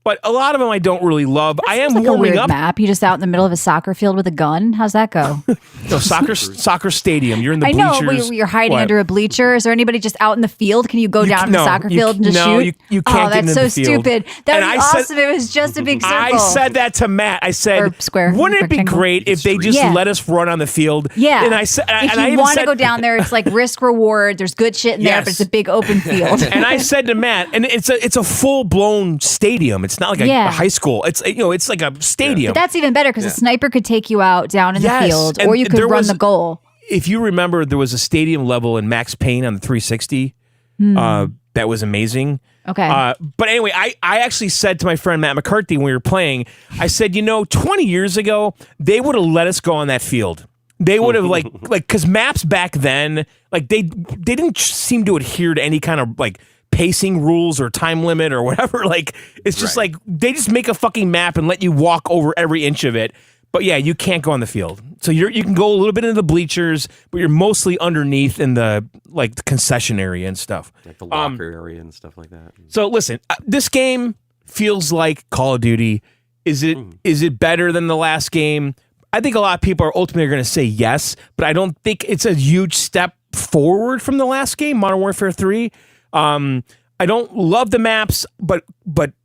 but a lot of them I don't really love. I am It's like a warming weird up. map. You just out in the middle of a soccer field with a gun. How's that go? No, soccer stadium. You're in the I know, bleachers. but you're hiding What? under a bleacher. Is there anybody just out in the field? Can you go down to the no, soccer you- field and just no, shoot? you can't Oh, get that's into so the field. stupid. That would And be I said- awesome if it was just a big circle. I said that to Matt. I said, Or square, wouldn't it be rectangle. great if they just Yeah. let us run on the field? Yeah. And I said, if and I you even want to said, go down there, it's like risk reward. There's good shit in there, Yes. but it's a big open field. And I said to Matt, and it's a full blown stadium. It's not like a Yeah. high school. It's it's like a stadium. But that's even better because a sniper could take you out down in Yes, the field, and or you could there run was- the goal. If you remember, there was a stadium level in Max Payne on the 360 that was amazing. Okay. But anyway, I actually said to my friend Matt McCarthy when we were playing, I said, 20 years ago, they would have let us go on that field. They would have because maps back then, like they didn't seem to adhere to any kind of like pacing rules or time limit or whatever. Like it's just Right. like they just make a fucking map and let you walk over every inch of it. But yeah, you can't go on the field. So you can go a little bit into the bleachers, but you're mostly underneath in the like the concession area and stuff. Like the locker area and stuff like that. So listen, this game feels like Call of Duty. Is it better than the last game? I think a lot of people are ultimately going to say yes, but I don't think it's a huge step forward from the last game, Modern Warfare 3. I don't love the maps, but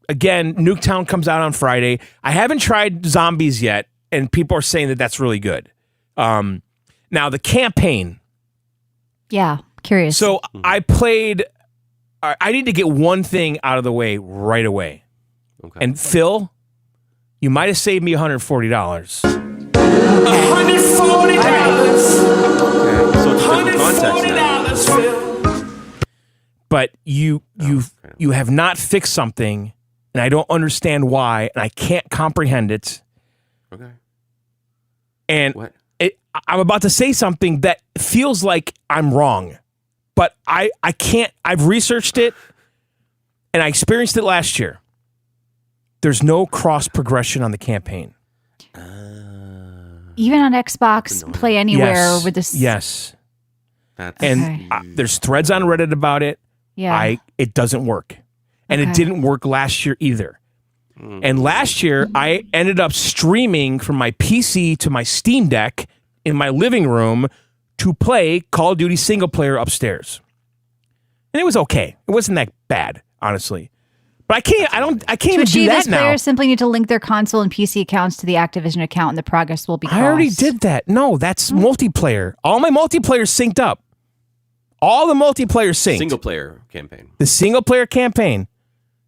again, Nuketown comes out on Friday. I haven't tried zombies yet, and people are saying that that's really good. Now the campaign. Yeah. Curious. So I played. I need to get one thing out of the way right away. Okay. And Phil, you might have saved me $140. Okay, so it's different context now. But you have not fixed something, and I don't understand why, and I can't comprehend it. Okay. And What? I'm about to say something that feels like I'm wrong, but I can't. I've researched it, and I experienced it last year. there's no cross progression on the campaign. Even on Xbox, Play Anywhere with this. Yes. That's And there's threads on Reddit about it. Yeah. It doesn't work. And it didn't work last year either. And last year, I ended up streaming from my PC to my Steam Deck in my living room to play Call of Duty single player upstairs. And it was okay. It wasn't that bad, honestly. But I can't even do achieve that this, now. players simply need to link their console and PC accounts to the Activision account, and the progress will be crossed. I already did that. No, that's multiplayer. All my multiplayer synced up. All the multiplayer synced. single player campaign The single player campaign.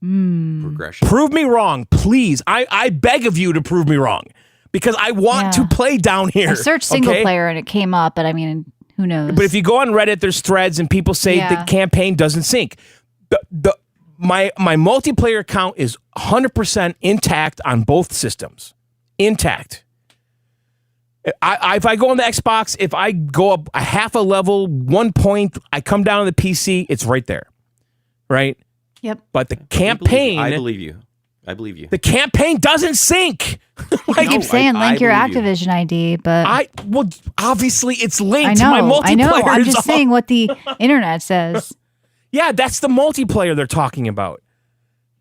progression. Prove me wrong, please. I beg of you to prove me wrong. Because I want to play down here. I searched single okay? player and it came up, but I mean, who knows? But if you go on Reddit, there's threads and people say the campaign doesn't sync. My multiplayer account is 100% intact on both systems. Intact. If I go on the Xbox, if I go up a half a level, 1 point, I come down on the PC, it's right there. Right? Yep. But the campaign... I believe you. I believe you. The campaign doesn't sync. I keep saying link your believe you. Activision ID, but well, obviously it's linked I to my know. multiplayer. I know. I'm is just all- saying what the internet says. Yeah, that's the multiplayer they're talking about.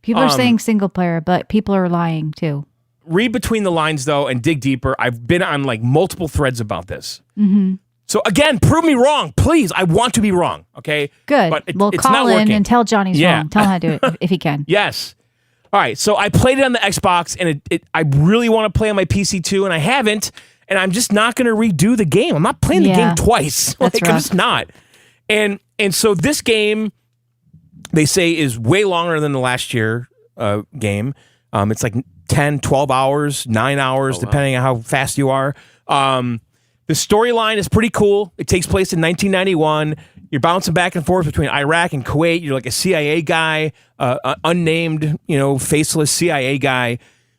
People are saying single player, but people are lying too. Read between the lines though and dig deeper. I've been on like multiple threads about this. So again, prove me wrong, please. I want to be wrong. Okay. Good. But Well, it's call not in working. and tell Johnny's Yeah. wrong. Tell him how to do it if he can. Yes. All right. So I played it on the Xbox, and I really want to play on my PC too, and I haven't. And I'm just not going to redo the game. I'm not playing the game twice. That's I'm rough. just not. And so this game, they say, is way longer than the last year game. It's like 10, 12 hours, 9 hours, depending on how fast you are. The storyline is pretty cool. It takes place in 1991. You're bouncing back and forth between Iraq and Kuwait. You're like a CIA guy, unnamed, faceless CIA guy.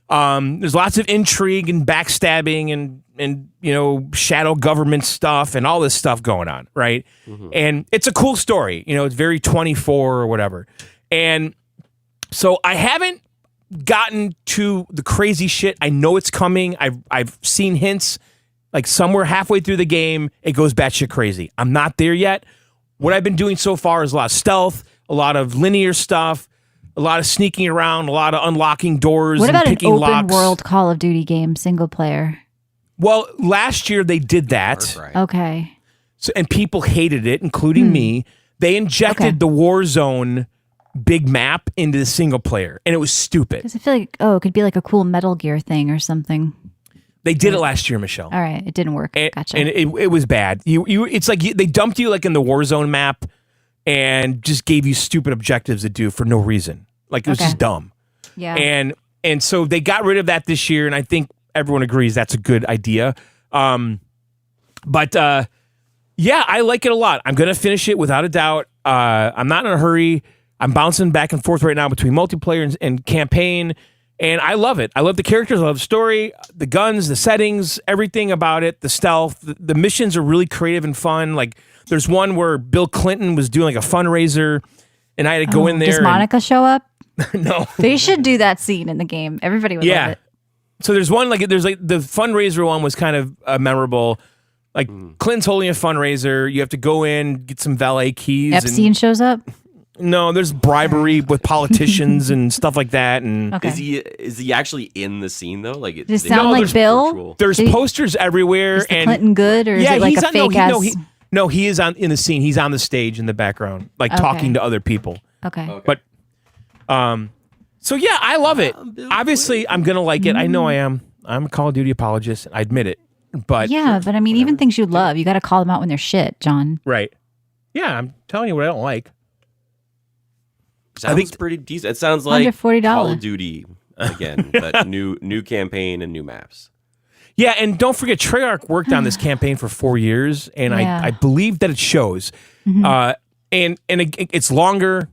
There's lots of intrigue and backstabbing and shadow government stuff and all this stuff going on, right? And it's a cool story. It's very 24 or whatever. And so I haven't gotten to the crazy shit. I know it's coming. I've seen hints. Like somewhere halfway through the game, it goes batshit crazy. I'm not there yet. What I've been doing so far is a lot of stealth, a lot of linear stuff, a lot of sneaking around, a lot of unlocking doors What and about an picking open locks. world Call of Duty game, single player? Well, last year they did that, Right. Okay. and people hated it, including me. They injected the Warzone big map into the single player, and it was stupid. Because I feel like, it could be like a cool Metal Gear thing or something. They did it last year, Michelle. All right. It didn't work. And, Gotcha. and it was bad. It's like they dumped you like in the Warzone map and just gave you stupid objectives to do for no reason. Like it was just dumb. yeah. And so they got rid of that this year, and I think everyone agrees that's a good idea. But yeah, I like it a lot. I'm gonna finish it without a doubt. I'm not in a hurry. I'm bouncing back and forth right now between multiplayer and campaign. And I love it. I love the characters. I love the story, the guns, the settings, everything about it, the stealth. The missions are really creative and fun. Like there's one where Bill Clinton was doing like a fundraiser, and I had to go in there. Does Monica show up? No. They should do that scene in the game. Everybody would love it. So there's one there's the fundraiser one was kind of memorable. Like Clinton's holding a fundraiser. You have to go in, get some valet keys. Epstein shows up. No, there's bribery with politicians and stuff like that. And Okay. Is he actually in the scene though? Like, Does it sound like there's Bill? virtual- there's Did he- posters everywhere. Is the and Clinton good, or is it like he's a on, fake ass? he is in the scene. He's on the stage in the background, like talking to other people. Okay. But so yeah, I love it. Obviously, I'm gonna like it. I know I am. I'm a Call of Duty apologist. I admit it. But Yeah, but I mean, even things you love, you got to call them out when they're shit, John. right. Yeah, I'm telling you what I don't like. Sounds pretty decent. It sounds like $140. Call of Duty again, but new campaign and new maps. Yeah, and don't forget, Treyarch worked on this campaign for 4 years, and Yeah. I believe that it shows. And it's longer.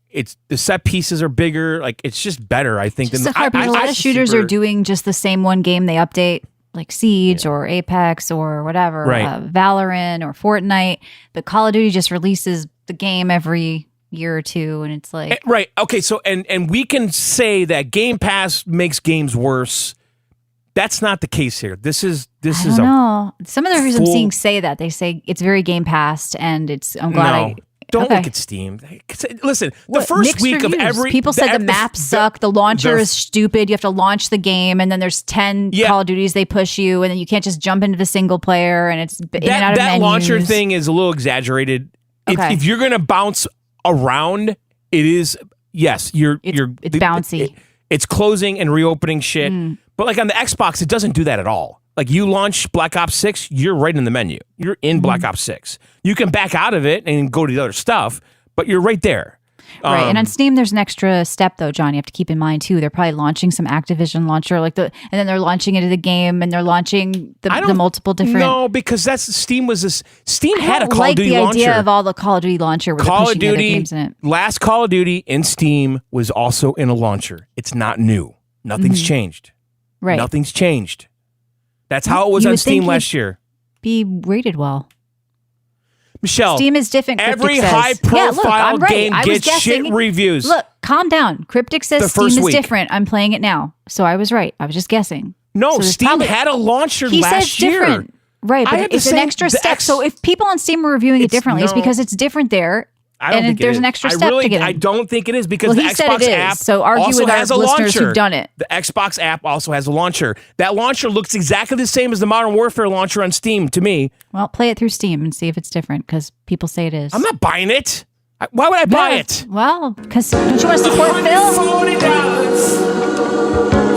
It's the set pieces are bigger. Like it's just better, I think. Just than so hard because a lot of shooters are doing just the same one game they update, like Siege or Apex or whatever, Right. Valorant or Fortnite. But Call of Duty just releases the game every year or two, and it's like Right. Okay. So and we can say that Game Pass makes games worse. That's not the case here. This is I don't know. Some of the reasons I'm seeing say that they say it's very Game Pass, and I'm glad Don't look at Steam. Listen, the first mixed week reviews. of every people said the maps suck, the launcher is stupid. You have to launch the game, and then there's 10 Call of Duties they push you, and then you can't just jump into the single player, and it's in and out of that menus. launcher thing is a little exaggerated. Okay. If you're going to bounce around, it is it's bouncy. It's closing and reopening shit. But like on the Xbox, it doesn't do that at all. Like you launch Black Ops 6, you're right in the menu. You're in Black Ops 6. You can back out of it and go to the other stuff, but you're right there. Right. And on Steam, there's an extra step, though, John, you have to keep in mind, too. They're probably launching some Activision launcher, and then they're launching into the game, and they're launching the multiple different. No, because Steam had a Call like of Duty the launcher. idea of all the Call of Duty launcher where Call they're of pushing other Duty, games in it. last Call of Duty in Steam was also in a launcher. It's not new. Nothing's changed. Right. Nothing's changed. That's how it was You on would think Steam last year. Be rated well. Michelle, Steam is different. every Cryptic says. high-profile I'm right. game I was gets shit guessing. reviews. Look, calm down. Cryptic says The Steam first is week. different. I'm playing it now. So I was right. I was just guessing. No, So there's Steam probably- had a launcher He last says year. different. Right, I but had it's the an same- extra the step. So if people on Steam are reviewing it It's- differently, it's no. because it's different there. I don't and think it there's is. an extra step to get in. I don't think it is because Well, the he said Xbox it is, app so argue also with our has a listeners launcher. who've done it. The Xbox app also has a launcher. That launcher looks exactly the same as the Modern Warfare launcher on Steam to me. Well, play it through Steam and see if it's different because people say it is. I'm not buying it. Why would I buy it? Well, because don't you want to support Phil?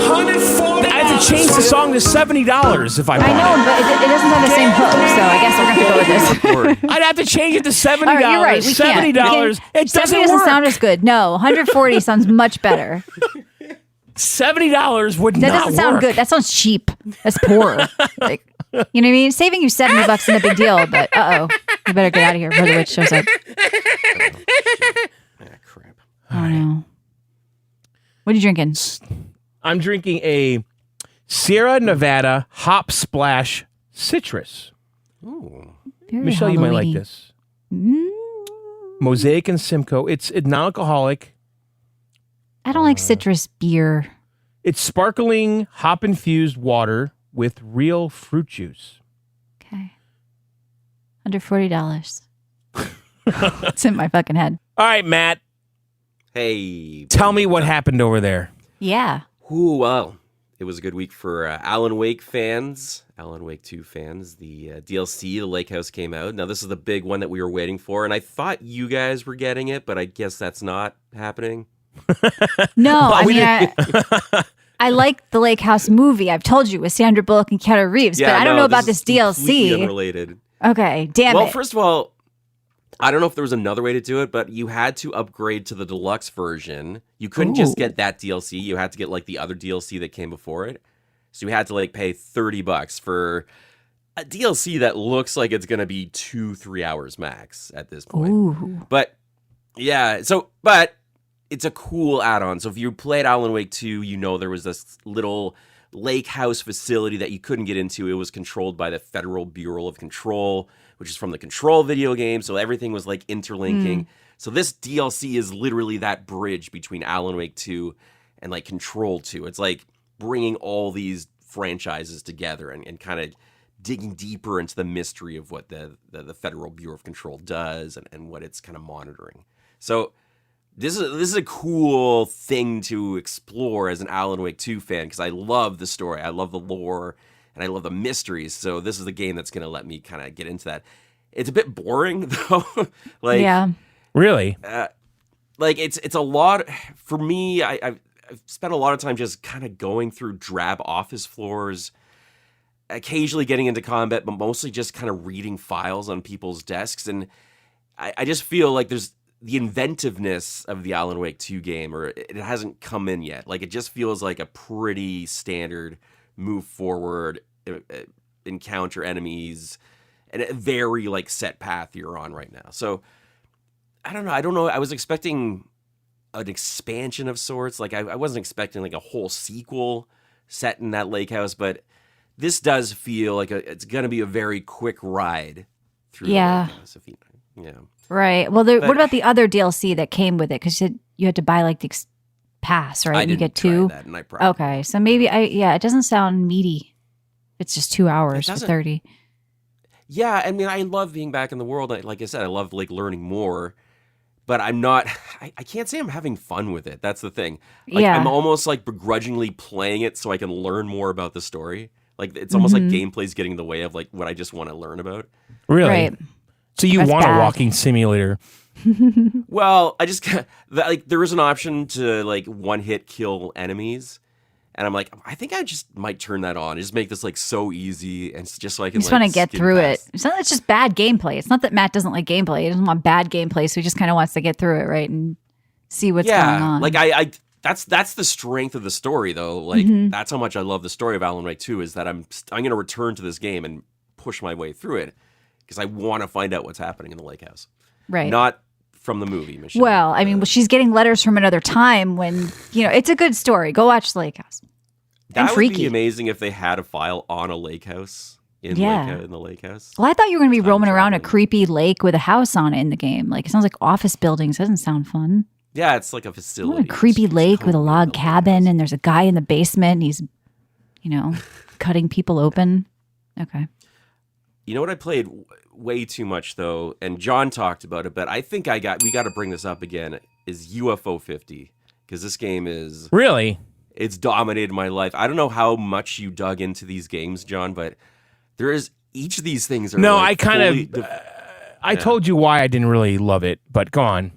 I have to change the song to $70 if I buy I know, but it doesn't have the same hook, so I guess we're going to go with this. it. I'd have to change it to $70. All right, you're right. We can't. $70. It 70 doesn't work. sound as good. No, 140 sounds much better. $70 would That not doesn't sound work. good. That sounds cheap. That's poor. Like, you know what I mean? Saving you $70 isn't a big deal, but you better get out of here before the witch shows up. Crap. Oh no. What are you drinking? I'm drinking a Sierra Nevada Hop Splash Citrus. Ooh. Very Michelle, you might like Halloween-y. this. Mosaic and Simcoe. It's non-alcoholic. I don't like citrus beer. It's sparkling hop-infused water with real fruit juice. Okay. Under $40. It's in my fucking head. All right, Matt, Hey. tell me what happened over there. Yeah. Ooh, well, it was a good week for Alan Wake fans, Alan Wake 2 fans. The DLC, The Lake House, came out. Now, this is the big one that we were waiting for, and I thought you guys were getting it, but I guess that's not happening. No, I mean, I like the Lake House movie. I've told you with Sandra Bullock and Keanu Reeves, but I don't know about this completely DLC. Unrelated. Okay, damn Well, it. first of all, I don't know if there was another way to do it, but you had to upgrade to the deluxe version. You couldn't just get that DLC. You had to get like the other DLC that came before it. So you had to like pay $30 for a DLC that looks like it's going to be 2-3 hours max at this point. Ooh. But yeah, but it's a cool add-on. So if you played Alan Wake 2, you know there was this little lake house facility that you couldn't get into. It was controlled by the Federal Bureau of Control, which is from the Control video game. So everything was like interlinking. So this DLC is literally that bridge between Alan Wake 2 and like Control 2. It's like bringing all these franchises together and kind of digging deeper into the mystery of what the Federal Bureau of Control does and what it's kind of monitoring. So this is a cool thing to explore as an Alan Wake 2 fan because I love the story, I love the lore, and I love the mysteries. So this is the game that's going to let me kind of get into that. It's a bit boring though. Yeah. Really? Like it's a lot for me. I've spent a lot of time just kind of going through drab office floors, occasionally getting into combat, but mostly just kind of reading files on people's desks. And I just feel like there's the inventiveness of the Alan Wake 2 game, or it hasn't come in yet. Like it just feels like a pretty standard move forward, encounter enemies, and a very like set path you're on right now. So I don't know. I was expecting an expansion of sorts. Like I wasn't expecting like a whole sequel set in that lake house, but this does feel like it's going to be a very quick ride through Yeah. the lake house. Yeah. Right. Well, what about the other DLC that came with it? Because you had to buy like the pass, right? I You didn't get try 2. that, and I probably Okay, so maybe it doesn't sound meaty. It's just 2 hours for 30. Yeah, I mean, I love being back in the world. Like I said, I love like learning more, but I'm not. I can't say I'm having fun with it. That's the thing. Like, Yeah. I'm almost like begrudgingly playing it so I can learn more about the story. Like it's almost like gameplay's getting in the way of like what I just want to learn about. Really? Right. So you That's want bad. a walking simulator? Well, I just like there is an option to like one hit kill enemies, and I'm like, I think I just might turn that on. Just make this like so easy, and just so I can. You just like, want to get skim through past. it. It's not. It's just bad gameplay. It's not that Matt doesn't like gameplay. He doesn't want bad gameplay, so he just kind of wants to get through it, right, and see what's going on. Like I that's the strength of the story, though. Like that's how much I love the story of Alan Wake 2 is that I'm going to return to this game and push my way through it because I want to find out what's happening in the lake house. Right. Not from the movie, Michelle. Well, I mean, she's getting letters from another time when it's a good story. Go watch Lake House. that and would freaky. be amazing if they had a file on a lake house in the lake house. Well, I thought you were going to be roaming around a traveling. creepy lake with a house on it in the game. Like, it sounds like office buildings. Doesn't sound fun. Yeah, it's like a I facility. want a creepy It's lake with a totally log lake cabin, house. and there's a guy in the basement, and he's, cutting people open. Okay. You know what I played way too much though, and John talked about it, but I think we got to bring this up again. Is UFO 50 because this game is Really? it's dominated my life. I don't know how much you dug into these games, John, but there is each of these things are No, like I kind fully of. I told you why I didn't really love it, but go on.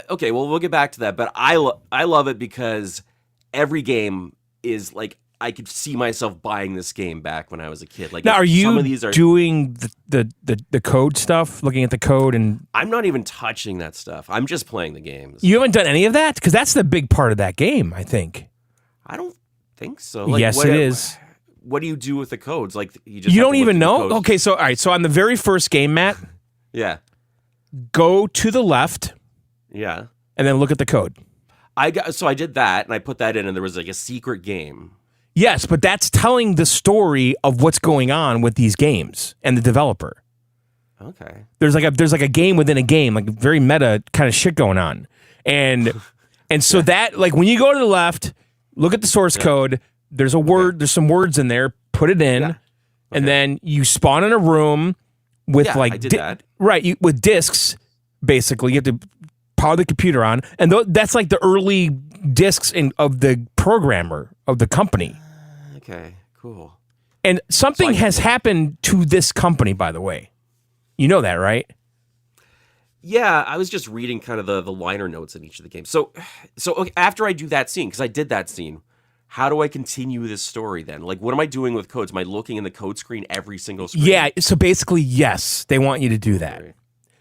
okay, well we'll get back to that, but I love it because every game is like I could see myself buying this game back when I was a kid. Like Now, are you some of these are doing the code stuff, looking at the code, and I'm not even touching that stuff. I'm just playing the games. you haven't done any of that? Because that's the big part of that game, I think. I don't think so. Like, Yes, it is. What do you do with the codes? Like you just You have don't to look even through the know? codes? Okay, so all right, so on the very first game, Matt, Yeah. go to the left Yeah. and then look at the code. I did that and I put that in and there was like a secret game. Yes, but that's telling the story of what's going on with these games and the developer. Okay. There's like a game within a game, like very meta kind of shit going on. And so that like when you go to the left, look at the source code, there's a word, there's some words in there, put it in, Yeah. and then you spawn in a room with Yeah, like I did that. right, with discs basically. You have to power the computer on, and that's like the early discs of the programmer of the company. Okay. Cool. And something has happened to this company, by the way. You know that, right? Yeah, I was just reading kind of the liner notes in each of the games. So okay, after I do that scene, because I did that scene, how do I continue this story then? Like, what am I doing with codes? Am I looking in the code screen every single screen? Yeah. So basically, yes, they want you to do that. Right.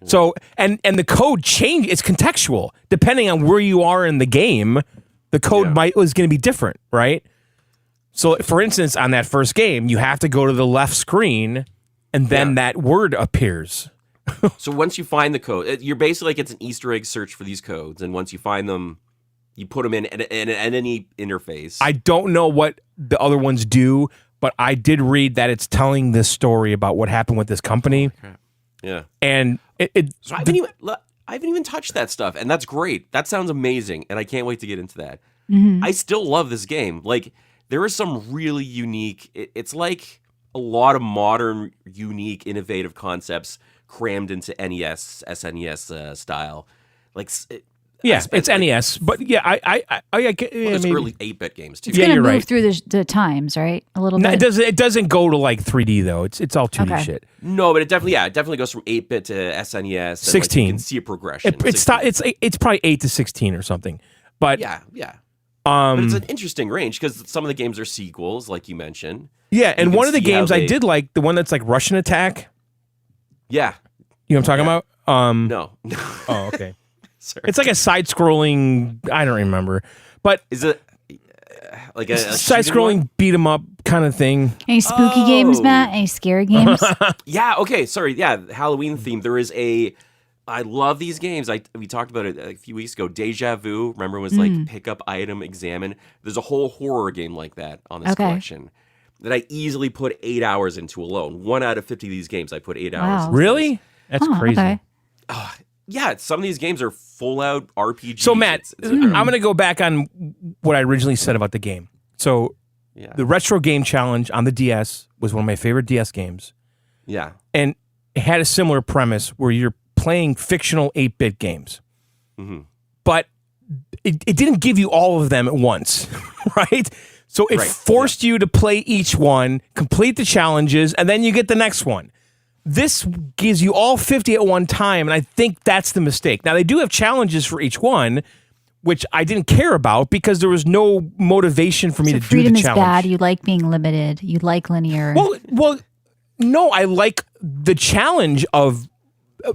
So and the code change. It's contextual depending on where you are in the game. The code is going to be different, right? So, for instance, on that first game, you have to go to the left screen, and then that word appears. So once you find the code, you're basically like it's an Easter egg search for these codes, and once you find them, you put them in any interface. I don't know what the other ones do, but I did read that it's telling this story about what happened with this company, yeah. and So I haven't even touched that stuff, and that's great. That sounds amazing, and I can't wait to get into that. I still love this game. Like there is some really unique. It's like a lot of modern, unique, innovative concepts crammed into NES, SNES style. Like it's NES, but yeah, it's maybe. early 8-bit games too. It's Yeah, going to you're move right. through the times, right? A little No, bit. it doesn't go to like 3D though. It's all 2D Okay. shit. No, but it definitely goes from 8-bit to SNES. And, like, 16. you can see a progression. It's 16. it's probably 8 to 16 or something. But Yeah. But it's an interesting range because some of the games are sequels, like you mentioned. yeah, and can one of the see how games I they- did like, the one that's like Russian Attack. Yeah. You know what I'm talking about? No. Oh, okay. Sorry. It's like a side-scrolling. I don't remember, but Is it like a side-scrolling beat 'em up kind of thing. Any spooky games, Matt? Any scary games? Yeah. Okay. Sorry. Yeah. Halloween theme. There is a. I love these games. We talked about it a few weeks ago. Deja Vu. Remember, it was like pick up item, examine. There's a whole horror game like that on this Okay. collection, that I easily put 8 hours into alone. 1 out of 50 of these games, I put 8 hours into. Really? That's crazy. Okay. Yeah, some of these games are full-out RPGs. So, Matt, It's I'm going to go back on what I originally said about the game. So, the Retro Game Challenge on the DS was one of my favorite DS games. Yeah. And it had a similar premise where you're playing fictional 8-bit games. Mm-hmm. But it didn't give you all of them at once, right? So it forced you to play each one, complete the challenges, and then you get the next one. This gives you all 50 at one time, and I think that's the mistake. Now, they do have challenges for each one, which I didn't care about because there was no motivation for me to do the challenge. Freedom is bad. You like being limited. You like linear. Well, no, I like the challenge of,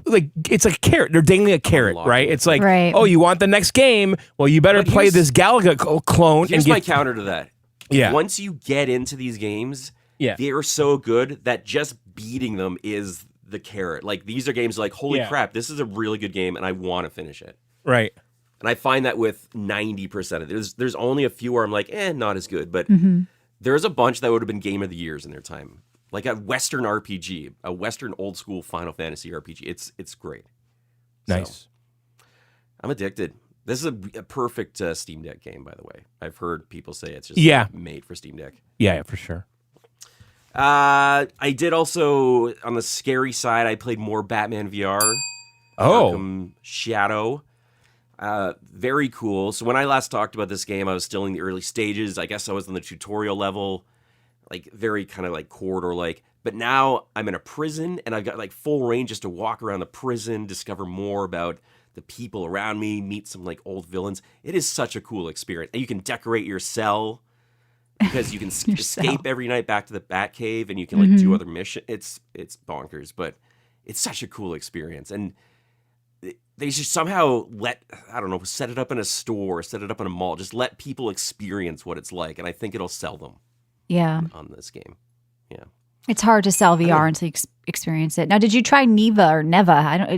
like, it's like a carrot. They're dangling a carrot, right? It's like, oh, you want the next game? Well, you better play this Galaga clone. Here's my counter to that. Yeah. Once you get into these games, they are so good that just beating them is the carrot. Like, these are games like, holy crap, this is a really good game, and I want to finish it. Right. And I find that with 90% of it. There's only a few where I'm like, not as good. But there's a bunch that would have been Game of the Years in their time. Like a Western RPG, a Western old-school Final Fantasy RPG. It's great. Nice. So, I'm addicted. This is a perfect Steam Deck game, by the way. I've heard people say it's just made for Steam Deck. Yeah, for sure. I did also, on the scary side, I played more Batman VR. Arkham Shadow. Very cool. So when I last talked about this game, I was still in the early stages. I guess I was on the tutorial level, like very kind of like corridor-like. But now I'm in a prison, and I've got like full range just to walk around the prison, discover more about the people around me, meet some like old villains. It is such a cool experience. And you can decorate your cell because you can escape every night back to the Batcave, and you can like do other missions. It's bonkers, but it's such a cool experience. And they should somehow set it up in a store, set it up in a mall, just let people experience what it's like. And I think it'll sell them on this game. Yeah. It's hard to sell VR until you experience it. Now, did you try Neva?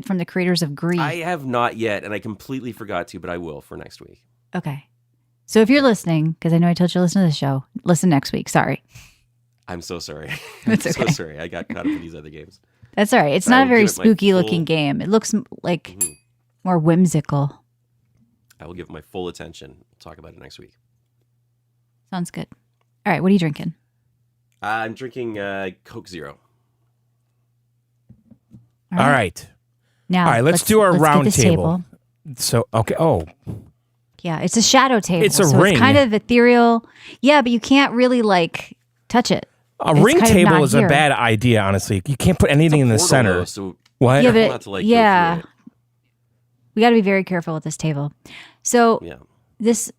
From the creators of Gris. I have not yet, and I completely forgot to, but I will for next week. Okay. So if you're listening, because I know I told you to listen to the show, listen next week. Sorry. I'm so sorry. That's I'm okay. so sorry. I got caught up in these other games. That's all right. It's not a very spooky looking game. It looks like more whimsical. I will give it my full attention. We'll talk about it next week. Sounds good. All right. What are you drinking? I'm drinking Coke Zero. All right. Now, all right, let's do our round table. So, okay. Oh. Yeah, it's a shadow table. It's a ring. It's kind of ethereal. Yeah, but you can't really touch it. A ring table is a bad idea, honestly. You can't put anything in the center. Though, so what? Yeah, but we got to be very careful with this table. So this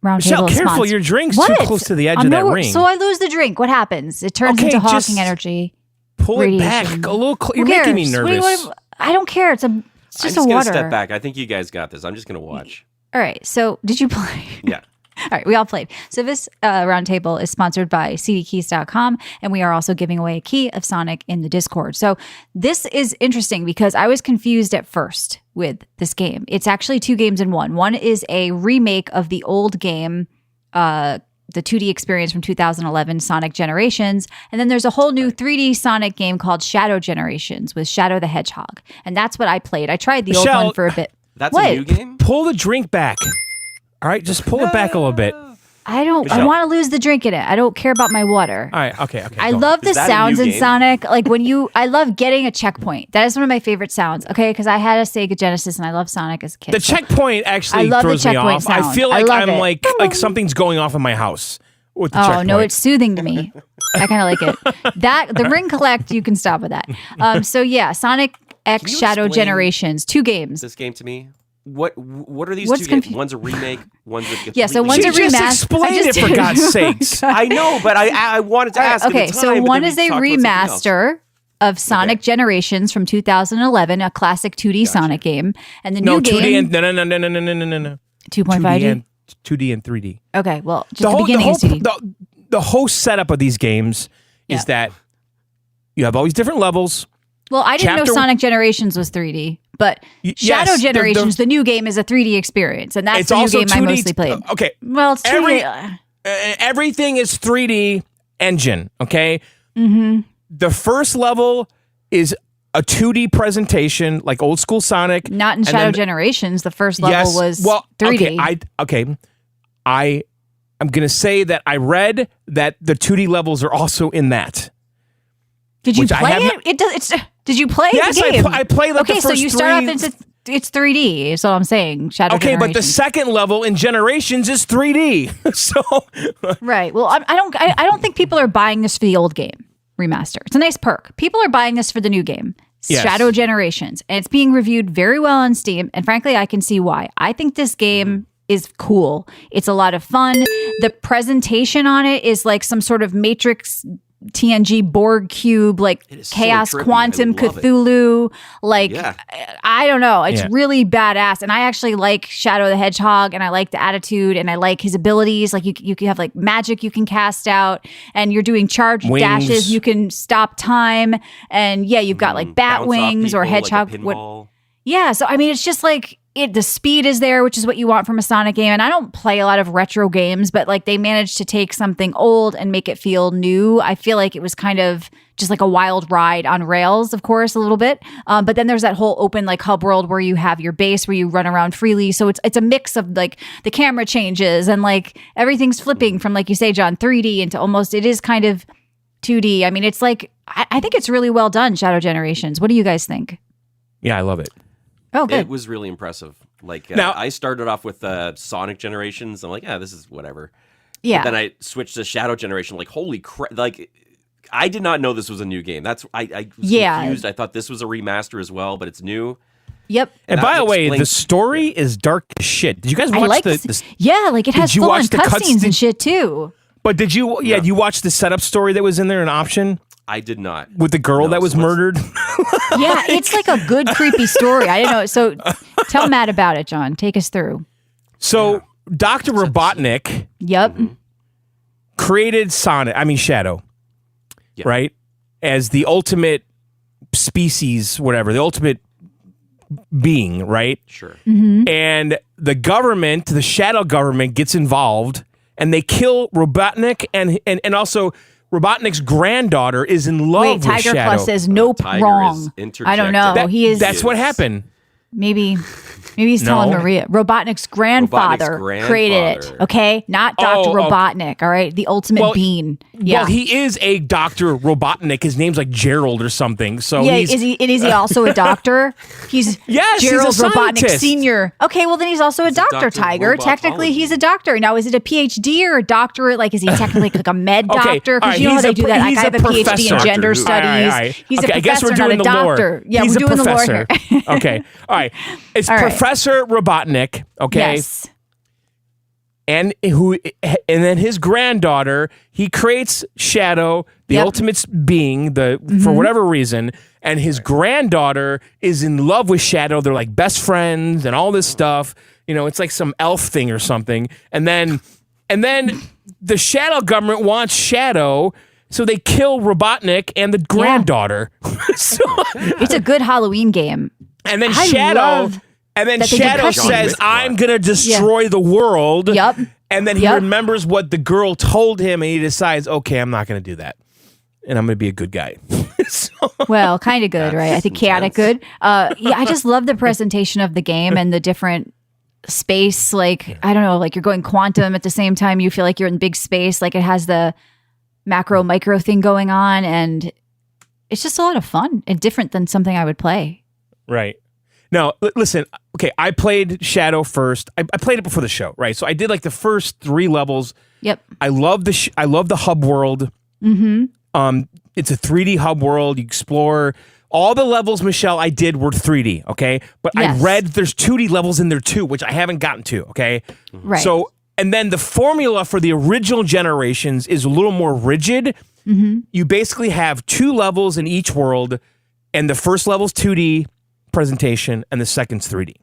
round table is careful, sponsored. Your drink's too close to the edge of that ring. So I lose the drink. What happens? It turns into Hawking energy. Pull it back a little. You're making me nervous. I don't care. It's just a water. I'm just going to step back. I think you guys got this. I'm just going to watch. All right. So did you play? Yeah. All right, we all played. So this roundtable is sponsored by cdkeys.com, and we are also giving away a key of Sonic in the Discord. So this is interesting because I was confused at first with this game. It's actually two games in one. One is a remake of the old game, the 2D experience from 2011, Sonic Generations, and then there's a whole new 3D Sonic game called Shadow Generations with Shadow the Hedgehog, and that's what I played. I tried the old one for a bit. That's a new game? Pull the drink back. All right, just pull it back a little bit. I want to lose the drink in it. I don't care about my water. All right, okay. I love the sounds in Sonic. Like I love getting a checkpoint. That is one of my favorite sounds. Okay, because I had a Sega Genesis and I love Sonic as a kid. The checkpoint actually throws me off. Sound. I feel like I'm like something's going off in my house with the checkpoint. No, it's soothing to me. I kind of like it. The Ring Collect, you can stop with that. So yeah, Sonic X Shadow Generations, 2 games. This game to me. What are these two games? One's a remake, one's a so one's a remaster. Just explain it for God's sakes. I know, but I wanted to ask. Okay, at the time, so one is a remaster of Sonic Generations from 2011, a classic 2D Sonic game, and the new game. 2D and no. 2.5D. 2D and 3D. Okay, well, just the beginning is 2D. The whole setup of these games is that you have all these different levels. Well, I didn't know Sonic Generations was 3D, but Shadow Generations, the new game, is a 3D experience, and that's the new game I mostly played. Okay. Well, it's 2D. Everything is 3D engine, okay? The first level is a 2D presentation, like old school Sonic. Not in and Shadow then- Generations. The first level was 3D. I'm going to say that I read that the 2D levels are also in that. Did you which I play have it? Did you play Yes, the game? I played like the okay, so first you start three- off it's 3D. Is what I'm saying. Shadow Okay, but the Generations. second level in Generations is 3D. So Right. Well, I don't think people are buying this for the old game remaster. It's a nice perk. People are buying this for the new game, Yes. Shadow Generations, and it's being reviewed very well on Steam. And frankly, I can see why. I think this game is cool. It's a lot of fun. The presentation on it is like some sort of Matrix TNG Borg cube, like It is so Chaos trippy. Quantum I love it. Cthulhu. Like, Yeah. I don't know. It's Yeah. really badass. And I actually like Shadow the Hedgehog, and I like the attitude, and I like his abilities. Like you can have like magic you can cast out, and you're doing charge Wings. dashes. You can stop time. And yeah, you've got like bat Bounce off wings or people like a hedgehog. pinball. Yeah, so I mean, it's just like the speed is there, which is what you want from a Sonic game. And I don't play a lot of retro games, but like they managed to take something old and make it feel new. I feel like it was kind of just like a wild ride on rails, of course, a little bit. But then there's that whole open like hub world where you have your base where you run around freely. So it's a mix of like the camera changes and like everything's flipping from, like you say, John, 3D into almost, it is kind of 2D. I mean, it's like, I think it's really well done, Shadow Generations. What do you guys think? yeah, I love it. Oh, good. It was really impressive. Like Now- I started off with Sonic Generations. I'm like, yeah, this is whatever. Yeah. Then I switched to Shadow Generation. Like, holy crap! Like, I did not know this was a new game. I was Yeah. confused. I thought this was a remaster as well, but it's new. Yep. And That by the way, explains- the story is dark as shit. Did you guys I watch like the, this. the Yeah, like it has you full on watch the cutscenes cutscene- and shit too. But did you Yeah. you watch the setup story that was in there, an option I did not. with the girl No, that was so what's- murdered? Yeah, it's like a good creepy story. I didn't know. So tell Matt about it, John. Take us through. So Dr. Robotnik Yep. created Shadow, Yeah. right? As the ultimate species, whatever, the ultimate being, right? Sure. And the government, the Shadow government, gets involved, and they kill Robotnik, and also Robotnik's granddaughter is in love Wait, with Tiger Shadow. Plus says nope, Tiger wrong. is I don't know. interjecting. He is That's what happened. maybe he's telling No. Maria. Robotnik's grandfather created it. grandfather. Okay, not Dr. Oh, Robotnik. All right, the ultimate Well, bean. Yeah. Well, he is a Dr. Robotnik. His name's like Gerald or something. So yeah, he's, is he also a doctor? He's Yes, he's a Gerald Robotnik scientist. Senior. Okay, well then he's also a doctor, Dr. Tiger. Technically, he's a doctor. Now, is it a PhD or a doctorate? Like, is he technically like a med Okay, doctor? all Because right, you know how he's they a do pro- that. Like, he's I a have a PhD in professor. gender All studies. All right. He's Okay, a I guess professor, we're not doing a the lore. doctor. Yeah, He's we're a doing professor. the lore here. Okay. All right. It's All right. Professor Robotnik, okay? Yes. And then his granddaughter, he creates Shadow, the Yep. ultimate being, for whatever reason, and his granddaughter is in love with Shadow. They're like best friends and all this stuff. You know, it's like some elf thing or something. And then the Shadow government wants Shadow, so they kill Robotnik and the granddaughter. So, It's a good Halloween game. and then I Shadow, love and then that they do Shadow cutscenes. says, John Wick "I'm gonna destroy the world." Yup. And then he Yup. remembers what the girl told him, and he decides, "Okay, I'm not gonna do that, and I'm gonna be a good guy." So- Well, kind of good, right? I think chaotic good. Yeah, I just love the presentation of the game and the different space. Like, I don't know, like you're going quantum at the same time. You feel like you're in big space. Like it has the macro micro thing going on, and it's just a lot of fun and different than something I would play. Right. Now, listen, okay, I played Shadow first. I played it before the show, right? So I did like the first 3 levels. Yep. I love the hub world. It's a 3D hub world. You explore all the levels, Michelle, I did were 3D, okay? But Yes. I read there's 2D levels in there too, which I haven't gotten to, okay? Right. So, and then the formula for the original generations is a little more rigid. You basically have 2 levels in each world, and the first level's 2D presentation, and the second's 3D.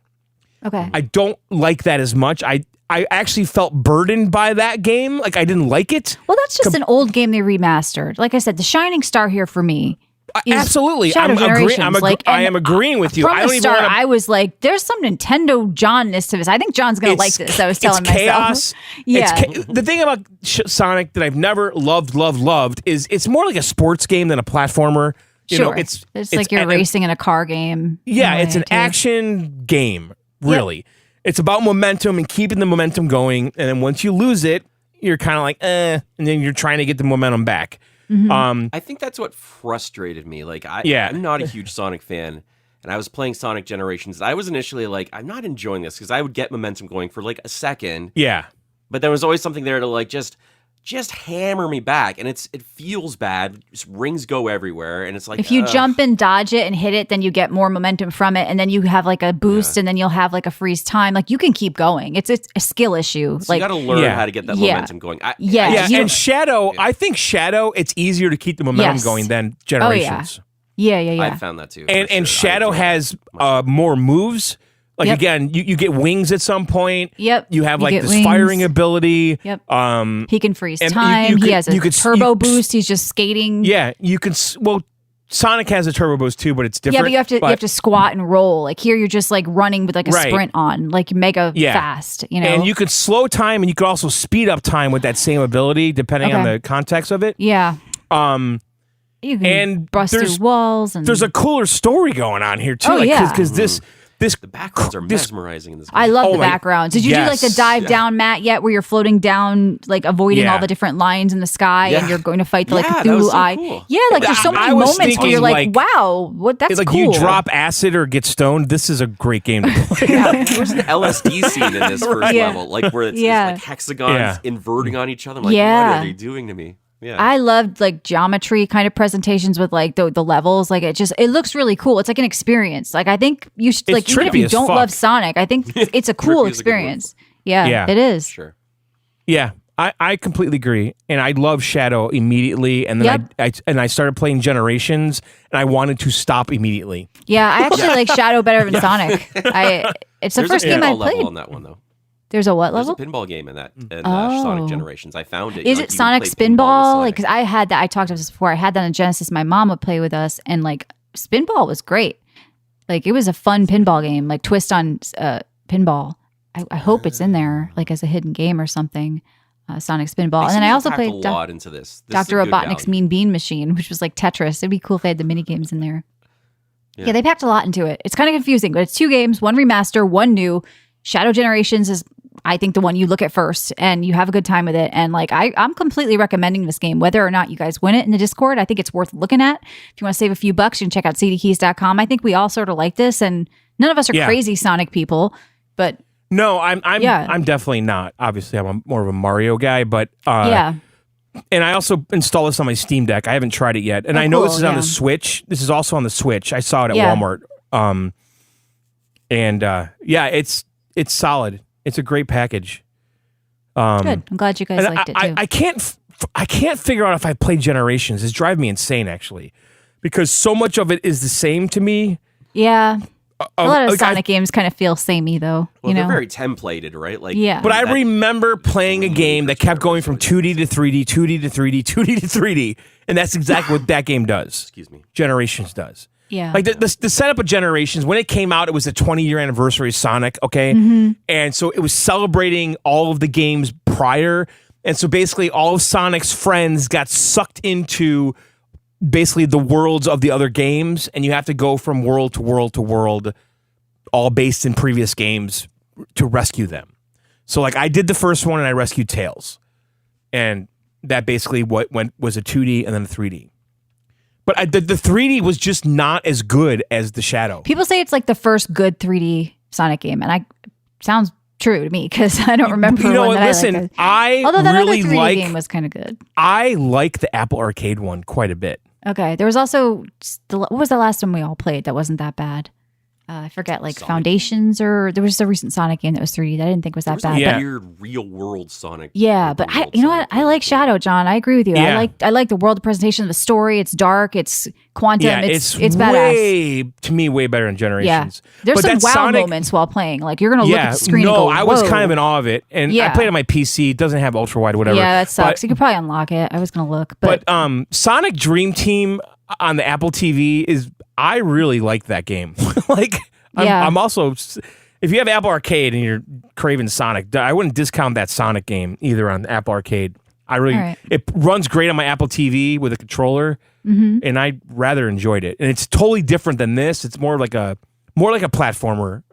Okay. I don't like that as much. I actually felt burdened by that game. Like I didn't like it. Well, that's just an old game they remastered. Like I said, the shining star here for me Absolutely. Shadow Generations. I am agreeing with you. From I the don't even start, wanna, I was like, "There's some Nintendo John-ness to this. I think John's gonna like this." I was telling it's chaos. myself. Yeah. The thing about Sonic that I've never loved is it's more like a sports game than a platformer. You know, it's like you're racing in a car game. Yeah, it's an action game. Really, it's about momentum and keeping the momentum going. And then once you lose it, you're kind of like, and then you're trying to get the momentum back. Mm-hmm. I think that's what frustrated me. Like, I'm not a huge Sonic fan, and I was playing Sonic Generations. I was initially like, I'm not enjoying this because I would get momentum going for like a second. Yeah, but there was always something there to like just hammer me back, and it feels bad. Just rings go everywhere, and it's like if you jump and dodge it and hit it, then you get more momentum from it, and then you have like a boost, and then you'll have like a freeze time. Like you can keep going. It's a skill issue. So like you got to learn how to get that momentum going. And Shadow, I think Shadow, it's easier to keep the momentum going than Generations. Yeah. I found that too. And Shadow has more moves. Like again, you get wings at some point. Yep. You have You like get this wings. firing ability. Yep. Um, he can freeze and time. He has a turbo boost. He's just skating. Yeah, you can. Well, Sonic has a turbo boost too, but it's different. Yeah, but you have to squat and roll. Like here, you're just like running with like a sprint on, like mega fast. You know, and you could slow time, and you could also speed up time with that same ability, depending on the context of it. Yeah. You can and bust through walls, and there's a cooler story going on here too. Because the backgrounds are mesmerizing in this game. I love the backgrounds. Did you do like the dive down mat yet, where you're floating down, like avoiding all the different lines in the sky, and you're going to fight the like Cthulhu eye? Cool. Yeah, like there's so many moments where you're like, wow, that's like cool. You drop acid or get stoned. This is a great game to play. There's an LSD scene in this first level, like where it's like hexagons inverting on each other. I'm like, what are they doing to me? Yeah. I loved like geometry kind of presentations with like the levels. Like it looks really cool. It's like an experience. Like I think you should like even if you don't love Sonic, I think it's a cool experience. Yeah, it is. Sure. Yeah, I completely agree, and I love Shadow immediately, and then I started playing Generations, and I wanted to stop immediately. Yeah, I actually like Shadow better than Sonic. It's the first game I played. Level on that one though. There's a what level? There's a pinball game in that Sonic Generations. I found it. Is it Sonic Spinball? Like, because I had that. I talked about this before. I had that on Genesis. My mom would play with us, and like Spinball was great. Like it was a fun pinball game. Like twist on pinball. I hope it's in there, like as a hidden game or something. Sonic Spinball, and then I also played a lot into this. Dr. Robotnik's Mean Bean Machine, which was like Tetris. It'd be cool if they had the mini games in there. Yeah, they packed a lot into it. It's kind of confusing, but it's 2 games, 1 remaster, 1 new. Shadow Generations is, I think, the one you look at first, and you have a good time with it. And like, I'm completely recommending this game, whether or not you guys win it in the Discord. I think it's worth looking at. If you want to save a few bucks, you can check out cdkeys.com. I think we all sort of like this, and none of us are crazy Sonic people, but no, I'm definitely not. Obviously, I'm more of a Mario guy, but and I also installed this on my Steam Deck. I haven't tried it yet, and I know this is on the Switch. This is also on the Switch. I saw it at Walmart. It's solid. It's a great package. Good. I'm glad you guys liked it too. I can't figure out if I played Generations. It's driving me insane, actually, because so much of it is the same to me. Yeah. A lot of Sonic games kind of feel samey, though. Well, they're very templated, right? Like, but I remember playing a game that kept going from 2D to 3D, 2D to 3D, 2D to 3D, and that's exactly what that game does. Excuse me. Generations does. Yeah. Like the setup of Generations, when it came out, it was the 20-year anniversary of Sonic, okay? And so it was celebrating all of the games prior. And so basically all of Sonic's friends got sucked into basically the worlds of the other games, and you have to go from world to world to world, all based in previous games, to rescue them. So like I did the first one and I rescued Tails. And that basically was a 2D and then a 3D. But the 3D was just not as good as the Shadow. People say it's like the first good 3D Sonic game, and sounds true to me because I don't remember. You know one what? that Listen, although that really other 3D game was kind of good. I like the Apple Arcade one quite a bit. Okay, there was also what was the last one we all played that wasn't that bad? I forget, like Sonic Foundations, or there was a recent Sonic game that was 3D that I didn't think was that bad. There was a weird real world Sonic. Yeah, but you know what? I like Shadow, John. I agree with you. Yeah. I like the world, the presentation of the story. It's dark. It's quantum. Yeah, it's badass. To me, way better than Generations. Yeah. There's some wow moments while playing. Like you're gonna look at the screen. No, and go, I was kind of in awe of it, and I played on my PC. It doesn't have ultra wide, whatever. Yeah, that sucks. You could probably unlock it. I was gonna look, but Sonic Dream Team. on the Apple TV is I really like that game. Like, I'm also, if you have Apple Arcade and you're craving Sonic, I wouldn't discount that Sonic game either on Apple Arcade. It runs great on my Apple TV with a controller, and I rather enjoyed it. And it's totally different than this. It's more like a platformer,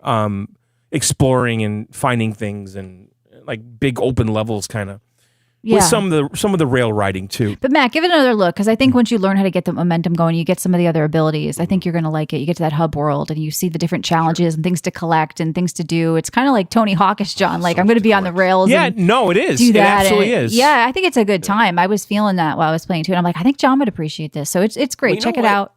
exploring and finding things and like big open levels kind of. Yeah. With some of the rail riding too. But Matt, give it another look, because I think once you learn how to get the momentum going, you get some of the other abilities. I think you're going to like it. You get to that hub world and you see the different challenges and things to collect and things to do. It's kind of like Tony Hawkish, John. Like, I'm going to be on the rails. Yeah, no, it is. Do that. It absolutely is. Yeah, I think it's a good time. I was feeling that while I was playing too, and I'm like, I think John would appreciate this. So it's great. Well, check it out.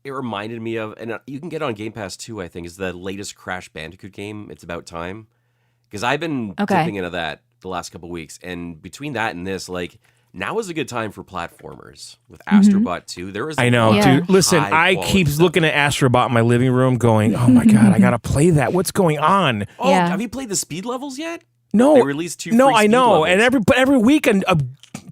It reminded me of, and you can get it on Game Pass too, I think, is the latest Crash Bandicoot game. It's about time. Because I've been dipping into that the last couple of weeks, and between that and this, like, now is a good time for platformers with Astrobot 2. There is dude. Listen, I keep looking at Astrobot in my living room going, oh my God, I got to play that. What's going on? Oh, have you played the speed levels yet? No. They released 2 No, free I speed know. levels. And every weekend, a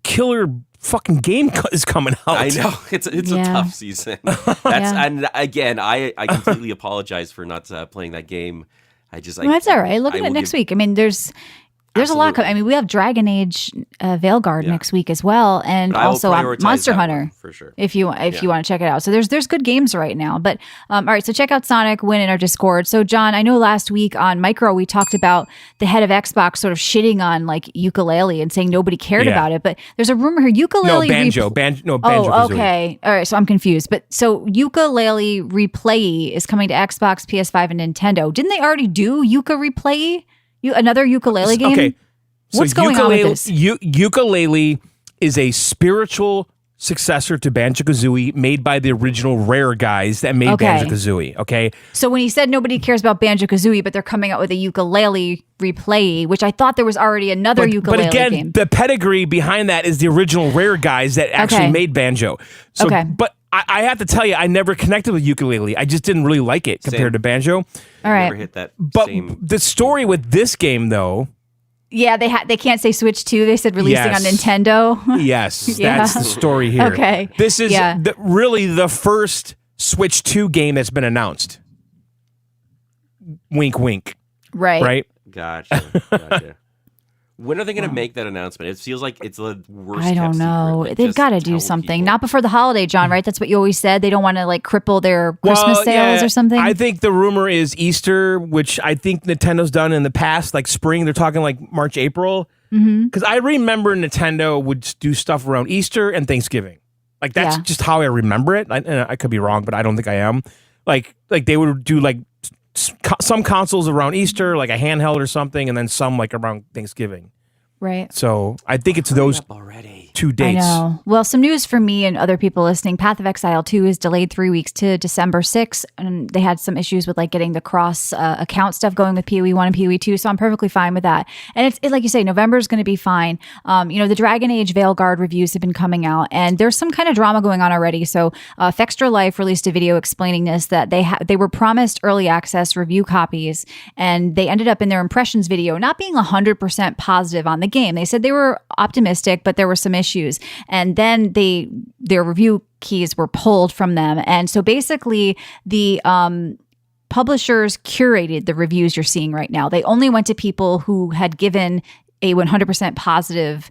killer fucking game is coming out. I know. It's a tough season. And again, I completely apologize for not playing that game. That's all right. Look at it next week. I mean, there's a lot coming. I mean, we have Dragon Age Veilguard next week as well, and also Monster Hunter for sure. If you want to check it out. So there's good games right now. But all right, so check out Sonic Win in our Discord. So John, I know last week on Micro we talked about the head of Xbox sort of shitting on like Yooka-Laylee and saying nobody cared about it. But there's a rumor here Yooka-Laylee. Banjo. Oh, okay. All right, so I'm confused. But so Yooka-Laylee Replay is coming to Xbox, PS5, and Nintendo. Didn't they already do Yuka Replay? Another ukulele game? Okay. So what's going on with this? Yooka-Laylee is a spiritual successor to Banjo-Kazooie made by the original Rare guys that made Banjo-Kazooie, okay? So when he said nobody cares about Banjo-Kazooie, but they're coming out with a Yooka-Laylee Replay, which I thought there was already another Yooka-Laylee But again, game. the pedigree behind that is the original Rare guys that actually made Banjo. So, but I have to tell you, I never connected with Yooka-Laylee. I just didn't really like it compared to Banjo. All right. Never hit that the story with this game, though. Yeah, they can't say Switch 2. They said releasing on Nintendo. Yes, that's the story here. Okay. This is really the first Switch 2 game that's been announced. Wink, wink. Right. Gotcha. When are they going to make that announcement? It feels like it's the worst. I don't know. Secret. They've got to do something. Not before the holiday, John, right? That's what you always said. They don't want to like cripple their Christmas sales or something. I think the rumor is Easter, which I think Nintendo's done in the past, like spring. They're talking like March, April. Because I remember Nintendo would do stuff around Easter and Thanksgiving. Like that's just how I remember it. I could be wrong, but I don't think I am. Like they would do like some consoles around Easter, like a handheld or something, and then some like around Thanksgiving. Right. So I think it's those already 2 dates. I know. Well, some news for me and other people listening. Path of Exile 2 is delayed 3 weeks to December 6th. And they had some issues with like getting the cross account stuff going with PoE 1 and PoE 2. So I'm perfectly fine with that. And it's like you say, November is going to be fine. The Dragon Age Veilguard reviews have been coming out and there's some kind of drama going on already. So Fextra Life released a video explaining this, that they were promised early access review copies and they ended up in their impressions video not being 100% positive on the game. They said they were optimistic, but there were some issues. And then their review keys were pulled from them. And so basically the publishers curated the reviews you're seeing right now. They only went to people who had given a 100% positive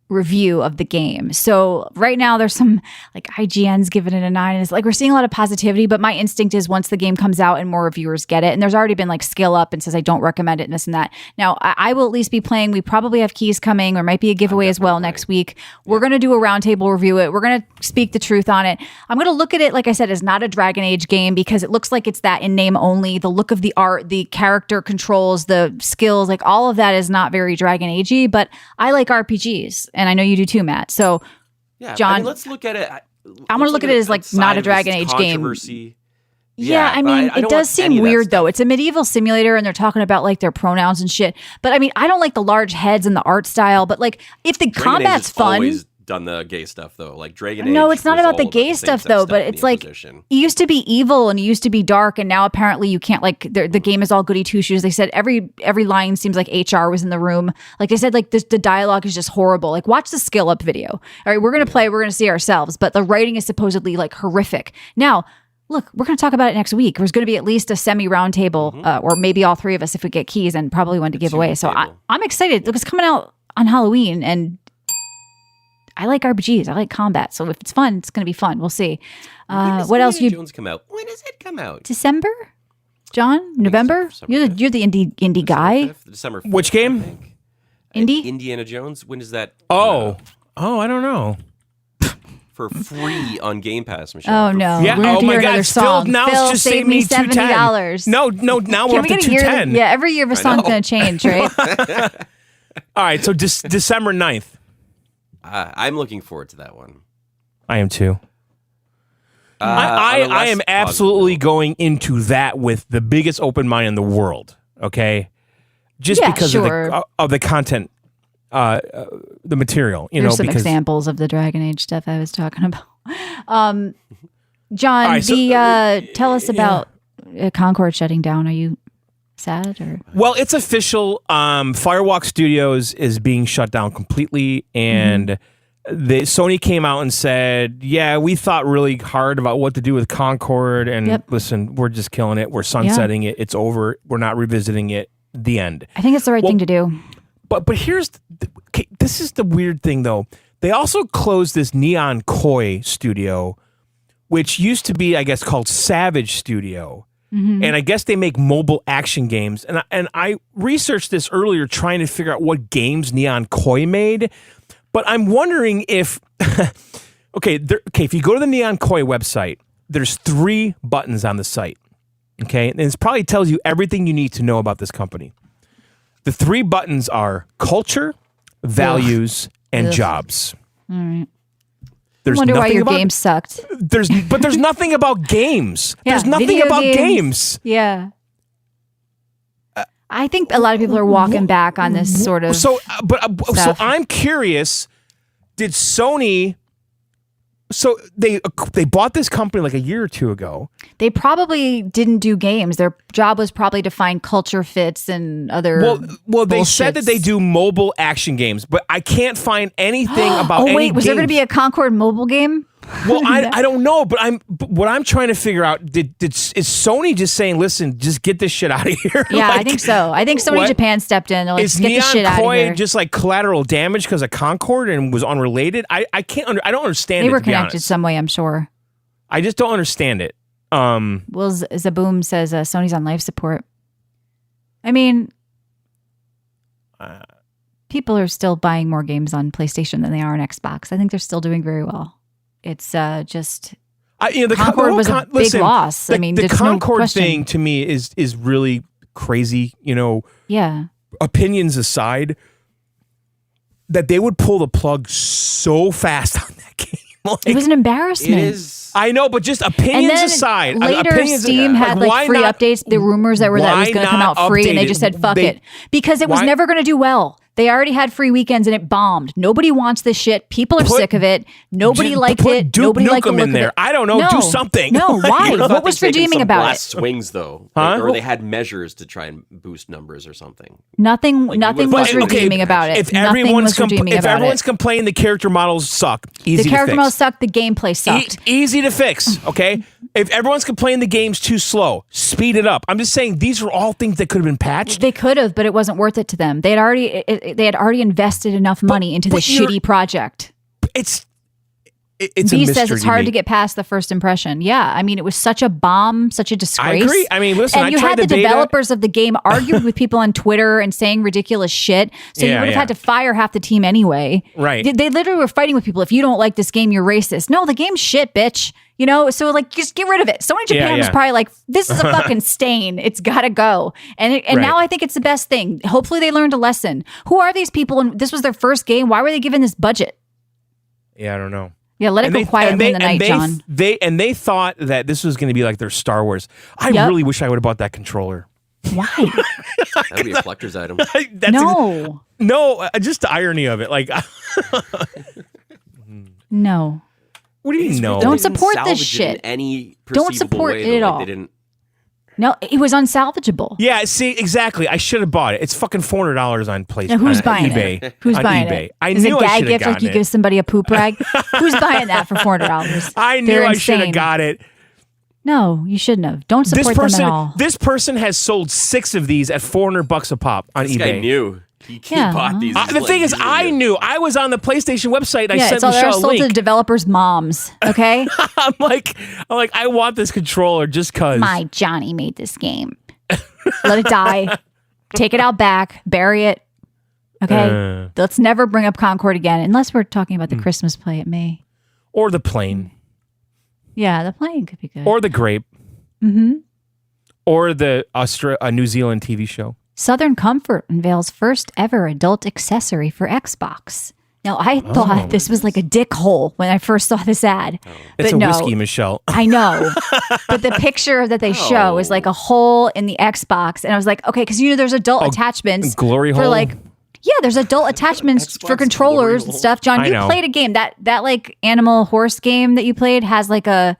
review of the game. So right now there's some like IGN's giving it a 9 and it's like we're seeing a lot of positivity, but my instinct is once the game comes out and more reviewers get it, and there's already been like Skill Up and says I don't recommend it and this and that. Now I will at least be playing. We probably have keys coming. There might be a giveaway as well next week. We're going to do a roundtable review it. We're going to speak the truth on it. I'm going to look at it, like I said, as not a Dragon Age game because it looks like it's that in name only. The look of the art, the character controls, the skills, like all of that is not very Dragon Age-y, but I like RPGs. And I know you do too, Matt. So, John, let's look at it. I'm going to look at it as like not a Dragon Age game. Yeah, I mean, it does seem weird though. It's a medieval simulator and they're talking about like their pronouns and shit. But I mean, I don't like the large heads and the art style, but like if the combat's fun, done the gay stuff though. Like Dragon Age. No, it's not was about the all gay same-sex stuff though, but in it's the like Inquisition. it used to be evil and it used to be dark, and now apparently you can't like the game is all goody two shoes. They said every line seems like HR was in the room. Like they said, like the dialogue is just horrible. Like watch the skill up video. All right, we're gonna play, we're gonna see ourselves, but the writing is supposedly like horrific. Now, look, we're going to talk about it next week. There's going to be at least a semi-round table, or maybe all three of us if we get keys, and probably one to give away. So I'm excited. Look, it's coming out on Halloween, and I like RPGs. I like combat. So if it's fun, it's going to be fun. We'll see. What else? Indiana Jones come out? When does it come out? December? John? November? December You're the indie guy. December 5th, Which game? I think. Indie? Indiana Jones. When does that? Oh, I don't know. For free on Game Pass, Michelle. Oh For no! Yeah. We're gonna Oh hear my another God! song. Phil, now Phil, just save saved me me $70. No. Now we're Can up we to get a year? $210. Yeah, every year the song's know. gonna change, right? All right. So December 9th. I'm looking forward to that one. I am too. On a I less am positive absolutely note. going into that with the biggest open mind in the world. Okay, just Yeah, because sure. of the content, the material. You Here's know, some because examples of the Dragon Age stuff I was talking about. John, All right, so, tell us about Concord shutting down. Are you sad or? well, it's official. Firewalk Studios is being shut down completely, and Sony came out and said, "Yeah, we thought really hard about what to do with Concord, and Yep. listen, we're just killing it. We're sunsetting it. It's over. We're not revisiting it. The end." I think it's the right thing to do. But here's okay, this is the weird thing though. They also closed this Neon Koi studio, which used to be, I guess, called Savage Studio. And I guess they make mobile action games. And I researched this earlier trying to figure out what games Neon Koi made. But I'm wondering if okay, if you go to the Neon Koi website, there's 3 buttons on the site. Okay? And it probably tells you everything you need to know about this company. The 3 buttons are culture, values, and jobs. All right. There's I wonder why nothing your about, game sucked. there's nothing about games. Yeah, There's nothing video about games. Yeah. I think a lot of people are walking back on this sort of. So stuff. I'm curious, did Sony so they bought this company like a year or 2 ago. They probably didn't do games. Their job was probably to find culture fits and other. Well, they said that they bullshits. do mobile action games, but I can't find anything about Oh any wait, was there going to games. be a Concord mobile game? Well, I don't know, but what I'm trying to figure out is Sony just saying, listen, just get this shit out of here? Yeah, I Like, think so. I think Sony what? Japan stepped in. They're like, Is just get this shit Neon out of Koi here. just like collateral damage because of Concord and was unrelated? I can't. I don't understand. They it, were to be connected honest. some way, I'm sure. I just don't understand it. Well, Zaboom says Sony's on life support. I mean, people are still buying more games on PlayStation than they are on Xbox. I think they're still doing very well. It's just the Concord was a big loss. I mean, the there's no Concord question. thing to me is really crazy. Yeah. Opinions aside, that they would pull the plug so fast on that game. It was an embarrassment. It is. I know, but just And opinions then aside, later, opinions, Steam had why like free not- updates. The rumors that it was why going to come not out free, and they update just it? said fuck They- it because it was why- never going to do well. They already had free weekends and it bombed. Nobody wants this shit. People are Put- sick of it. Nobody Just liked put it. Duke Nobody liked the Nukem look in of there. it. I don't know. No. Do something. No, why? I thought What was they'd taken redeeming some about blast it? swings though, Huh? or they had measures to try and boost numbers or something. Nothing. Like, nothing you would was find- okay, redeeming about it. If Nothing was redeeming if about everyone's it. complaining the character models suck, easy The to character fix. models sucked. The gameplay sucked. Easy to fix, okay? If everyone's complaining the game's too slow, speed it up. I'm just saying these are all things that could have been patched. They could have, but it wasn't worth it to them. They had already invested enough money into this but you're- shitty project. It's a B mystery says it's to hard me. to get past the first impression. Yeah, I mean, it was such a bomb, such a disgrace. agree. I mean, listen, and I you tried had the the beta. developers of the game arguing with people on Twitter and saying ridiculous shit. So you Yeah, would have yeah. had to fire half the team anyway. Right. They literally were fighting with people. If you don't like this game, you're racist. No, the game's shit, bitch. So like, just get rid of it. Sony Japan was yeah. probably like, this is a fucking stain. It's got to go. And Right. now I think it's the best thing. Hopefully they learned a lesson. Who are these people? And this was their first game. Why were they given this budget? Yeah, I don't know. Yeah, let it go quietly in the night, John. They thought that this was going to be like their Star Wars. I Yep. really wish I would have bought that controller. Why? That would be a collector's item. That's No. no, just the irony of it. Like, No. What do you mean no? Don't They didn't support this salvage it shit. in any Don't perceivable support way, it though. at Like, all. They didn't. No, it was unsalvageable. Yeah, see, exactly. I should have bought it. It's fucking $400 on PlayStation. Now, who's buying eBay. it? Who's on buying eBay. it? I Is knew it a I gag should have gift like gotten you it. give somebody a poop rag? Who's buying that for $400? I knew They're I should have insane. got it. No, you shouldn't have. Don't support them at all. This person has sold 6 of these at $400 a pop on This eBay. guy knew. He Yeah. bought these. The thing is, I knew. I was on the PlayStation website. I Yeah, sent it's all they're Michelle a sold to the link. developers' moms. Okay, I'm like, I want this controller just cause. my Johnny made this game. Let it die. Take it out back. Bury it. Okay. Let's never bring up Concord again, unless we're talking about the Christmas play. It may. Or the plane. Yeah, the plane could be good. Or the grape. Mm-hmm. Or the New Zealand TV show. Southern Comfort unveils first ever adult accessory for Xbox. Now, I thought this was like a dick hole when I first saw this ad. It's but a no, whiskey, Michelle. I know. But the picture that they show is like a hole in the Xbox. And I was like, okay, because there's adult attachments. Glory for hole? like, yeah, there's adult attachments for Xbox controllers glory and hole. stuff. John, I you know. played a game. That like animal horse game that you played has like a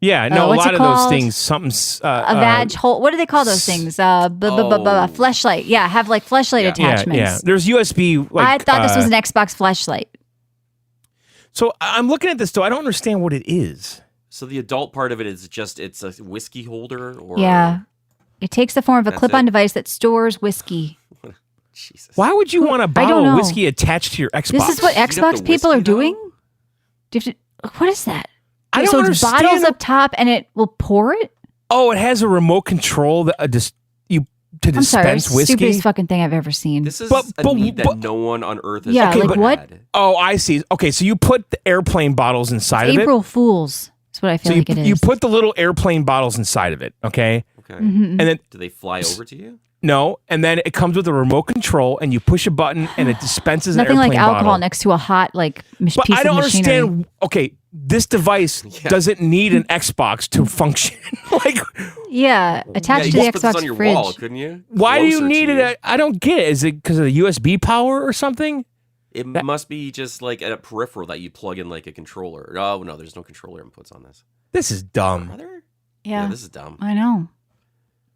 Yeah, no, a what's lot it of those called? things, something's... a vag hole. What do they call those things? Fleshlight. Yeah, have like fleshlight attachments. Yeah. There's USB... Like, I thought this was an Xbox fleshlight. So I'm looking at this, though. I don't understand what it is. So the adult part of it is just it's a whiskey holder, or Yeah. It takes the form of a That's clip-on it? device that stores whiskey. Jesus. Why would you want a don't bottle of know. whiskey attached to your Xbox? This is what have Xbox the people are whiskey, though? doing? Do you have to, what is that? I don't so it's understand. bottles up top and it will pour it? Oh, it has a remote control that to I'm sorry, dispense whiskey. stupidest fucking thing I've ever seen. This is But- a but- need that but- no one on earth has Yeah, ever like what? had. Oh, I see. Okay, so you put the airplane bottles inside of it. April Fools is what I feel So like it is. you put the little airplane bottles inside of it, okay? Okay. Mm-hmm. And then Do they fly over to you? no, and then it comes with a remote control, and you push a button, and it dispenses Nothing an like airplane alcohol bottle. next to a hot like piece But I don't of machinery. understand. Okay, this device doesn't need an Xbox to function. Like, Yeah, attached you to the just put this Xbox on your fridge. wall, couldn't you? why do you Closer need to it? I don't get it. Is it because of the USB power or something? It must be just like a peripheral that you plug in like a controller. Oh no, there's no controller inputs on this. This is dumb. Are there? Yeah, this is dumb. I know.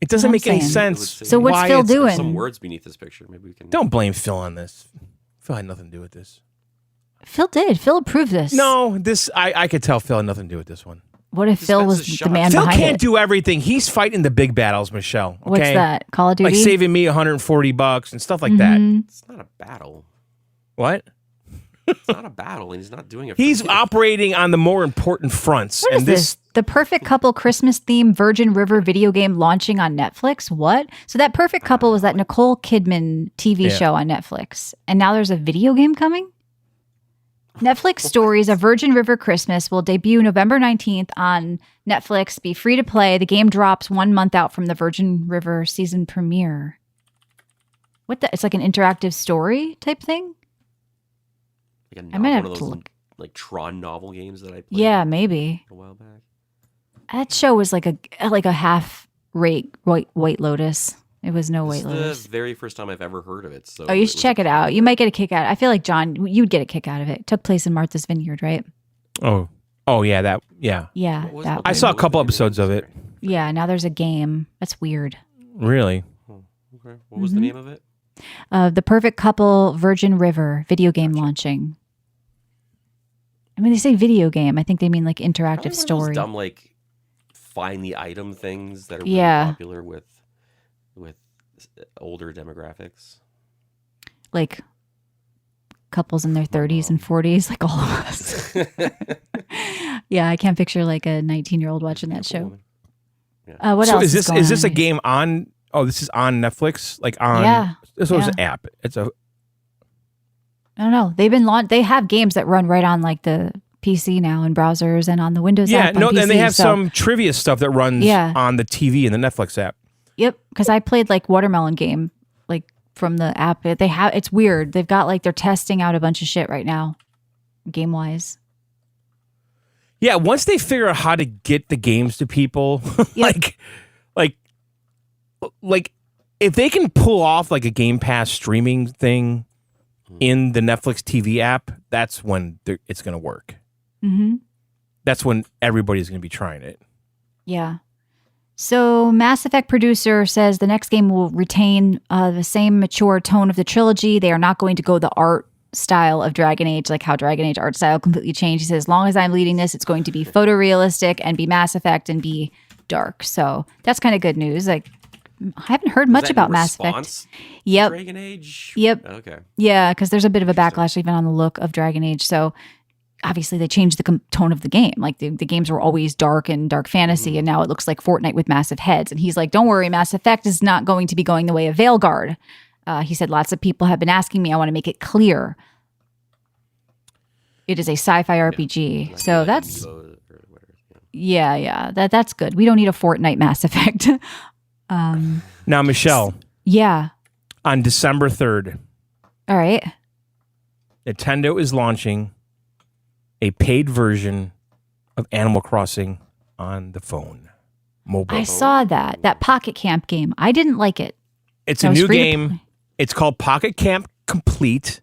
It doesn't I'm make any saying. sense. So what's why Phil it's- doing? There's some words beneath this picture. Maybe we can. Don't blame Phil on this. Phil had nothing to do with this. Phil did. Phil approved this. No, I could tell Phil had nothing to do with this one. What if Phil was Dispenses the man shots. Phil behind can't it? do everything. He's fighting the big battles, Michelle. Okay? What's that? Call of Duty? Like saving me $140 and stuff like that. It's not a battle. What? It's not a battle, and he's not doing it. For He's you. operating on the more important fronts. What and is this? The Perfect Couple Christmas theme Virgin River video game launching on Netflix? What? So that Perfect Couple was that Nicole Kidman TV show on Netflix. And now there's a video game coming? Netflix Stories, A Virgin River Christmas will debut November 19th on Netflix. Be free to play. The game drops 1 month out from the Virgin River season premiere. What the? It's like an interactive story type thing? Like I might have one of to those look. like Tron novel games that I played. Yeah, maybe. A while back. That show was like a half rate White Lotus. It was no This White is Lotus. the very first time I've ever heard of it. So Oh, you should check it out. You might get a kick out. I feel like John, you'd get a kick out of it. It took place in Martha's Vineyard, right? Oh, yeah, that, yeah. Yeah, What was that the I one. saw a name of couple it? episodes of it. Yeah, now there's a game. That's weird. Really? Okay. What was the name of it? The Perfect Couple Virgin River video game launching. I mean, they say video game. I think they mean like Probably interactive one of those story. dumb like find the item things that are really Yeah. popular with older demographics. Like couples in their 30s and 40s, like all of us. Yeah, I can't picture like a 19-year-old watching that show. What So else is this going is this a on? game on? Oh, this is on Netflix. Like on? Yeah, This was yeah. an app. It's a. I don't know. They've been They have games that run right on like the PC now in browsers and on the Windows Yeah, app. on no, PC, and they have so- some trivia stuff that runs Yeah. on the TV in the Netflix app. Yep, because I played like Watermelon Game, like from the app. It's weird. They've got like they're testing out a bunch of shit right now, game wise. Yeah, once they figure out how to get the games to people, like if they can pull off like a Game Pass streaming thing in the Netflix TV app, that's when it's going to work. that's when everybody's going to be trying it. Yeah. So Mass Effect producer says the next game will retain the same mature tone of the trilogy. They are not going to go the art style of Dragon Age, like how Dragon Age art style completely changed. He says, as long as I'm leading this, it's going to be photorealistic and be Mass Effect and be dark. So that's kind of good news. Like, I haven't heard much about Mass Effect. Yep. Dragon Age? Yep. Okay. Yeah, because there's a bit of a backlash even on the look of Dragon Age. So obviously they changed the tone of the game. Like the games were always dark and dark fantasy, and now it looks like Fortnite with massive heads. And he's like, don't worry, Mass Effect is not going to be going the way of Veilguard. He said, lots of people have been asking me. I want to make it clear. It is a sci-fi RPG. Like So that's, that's good. We don't need a Fortnite Mass Effect. Now, Michelle, Yeah. on December 3rd, All right. Nintendo is launching a paid version of Animal Crossing on the phone. Mobile. I saw that Pocket Camp game. I didn't like it. It's That a was new free to game. play. It's called Pocket Camp Complete.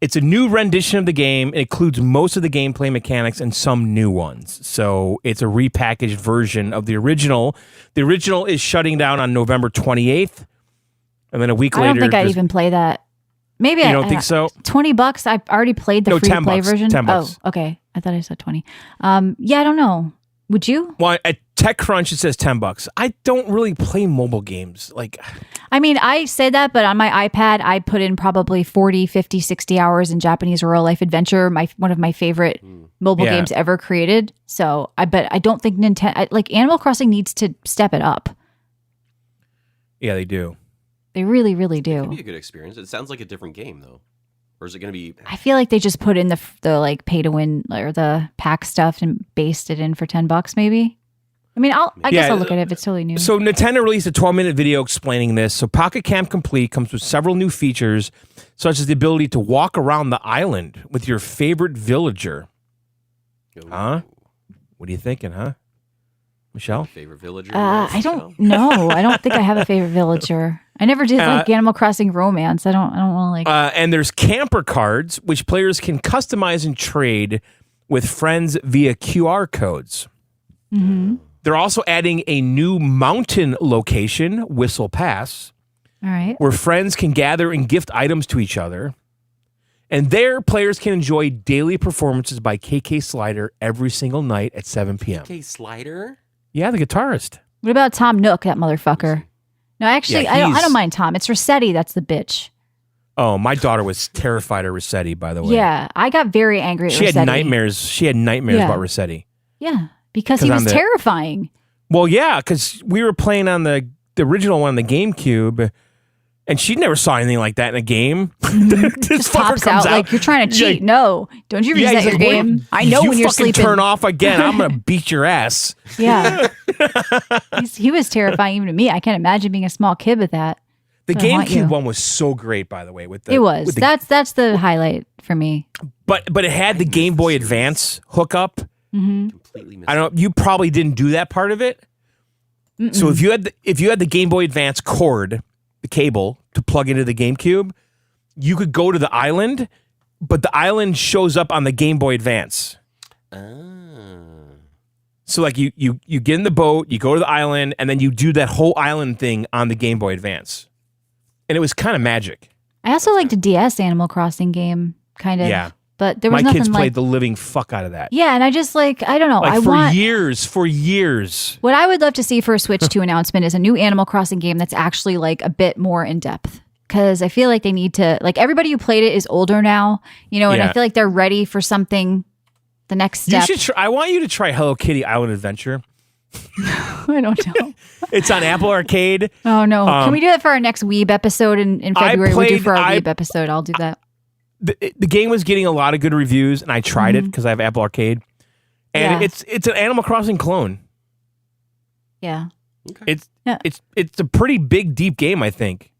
It's a new rendition of the game. It includes most of the gameplay mechanics and some new ones. So it's a repackaged version of the original. The original is shutting down on November 28th. And then a week later... I don't think I'd even play that. Maybe You I don't think so? $20. I've already played the free to play $10. version. $10. Oh, okay. I thought I said 20. Yeah, I don't know. Would you? Well, at TechCrunch, it says $10. I don't really play mobile games. Like, I mean, I say that, but on my iPad, I put in probably 40, 50, 60 hours in Japanese Rural Life Adventure, one of my favorite mobile Yeah. games ever created. So I don't think Nintendo, like Animal Crossing needs to step it up. yeah, they do. They really, really It could be do. a good experience. It sounds like a different game, though. Or is it going to be... I feel like they just put in the like pay to win or the pack stuff and based it in for $10 maybe. I mean, I guess Yeah, I'll look at it if it's totally new. So Nintendo released a 12-minute video explaining this. So Pocket Camp Complete comes with several new features, such as the ability to walk around the island with your favorite villager. Huh? What are you thinking, huh? Michelle? Favorite villager? I don't know. I don't think I have a favorite villager. I never did like Animal Crossing romance. I don't want to like. And there's camper cards, which players can customize and trade with friends via QR codes. They're also adding a new mountain location, Whistle Pass, All right. where friends can gather and gift items to each other. And there, players can enjoy daily performances by KK Slider every single night at 7 p.m. Okay, Slider? Yeah, the guitarist. What about Tom Nook, that motherfucker? No, actually, Yeah, I he's- don't mind Tom. It's Rossetti that's the bitch. Oh, my daughter was terrified of Rossetti, by the way. Yeah, I got very angry at She Rossetti. had nightmares. She had nightmares Yeah. about Rossetti. Yeah, because he 'Cause was I'm the- terrifying. Well, yeah, because we were playing on the original one on the GameCube, and she never saw anything like that in a game. This Just fucker pops comes out like you're trying to cheat. Yeah. No, don't you reset he's your like, game. I know you when you're fucking sleeping. turn off again. I'm gonna beat your ass. Yeah, he was terrifying even to me. I can't imagine being a small kid with that. The I want you. GameCube one was so great, by the way. With the, It was. with the- That's the highlight for me. but it had the Game Boy Advance hookup. Completely missed I don't know. You probably didn't do that part of it. So if you had the Game Boy Advance cord, the cable to plug into the GameCube, you could go to the island, but the island shows up on the Game Boy Advance. So like you get in the boat, you go to the island, and then you do that whole island thing on the Game Boy Advance, and it was kind of magic. I also liked a DS Animal Crossing game, kind of. Yeah. But there was My nothing kids like. played the living fuck out of that. Yeah, and I just like I don't know. Like I for want years. what I would love to see for a Switch 2 announcement is a new Animal Crossing game that's actually like a bit more in depth. Because I feel like they need to like everybody who played it is older now, and I Yeah. feel like they're ready for something. The next You step. should. I want you to try Hello Kitty Island Adventure. I don't know. It's on Apple Arcade. Oh no! Can we do that for our next Weeb episode in February? We do for our Weeb episode. I'll do that. The game was getting a lot of good reviews, and I tried it because I have Apple Arcade, and Yeah. it's an Animal Crossing clone. Yeah. It's Yeah. it's a pretty big, deep game, I think.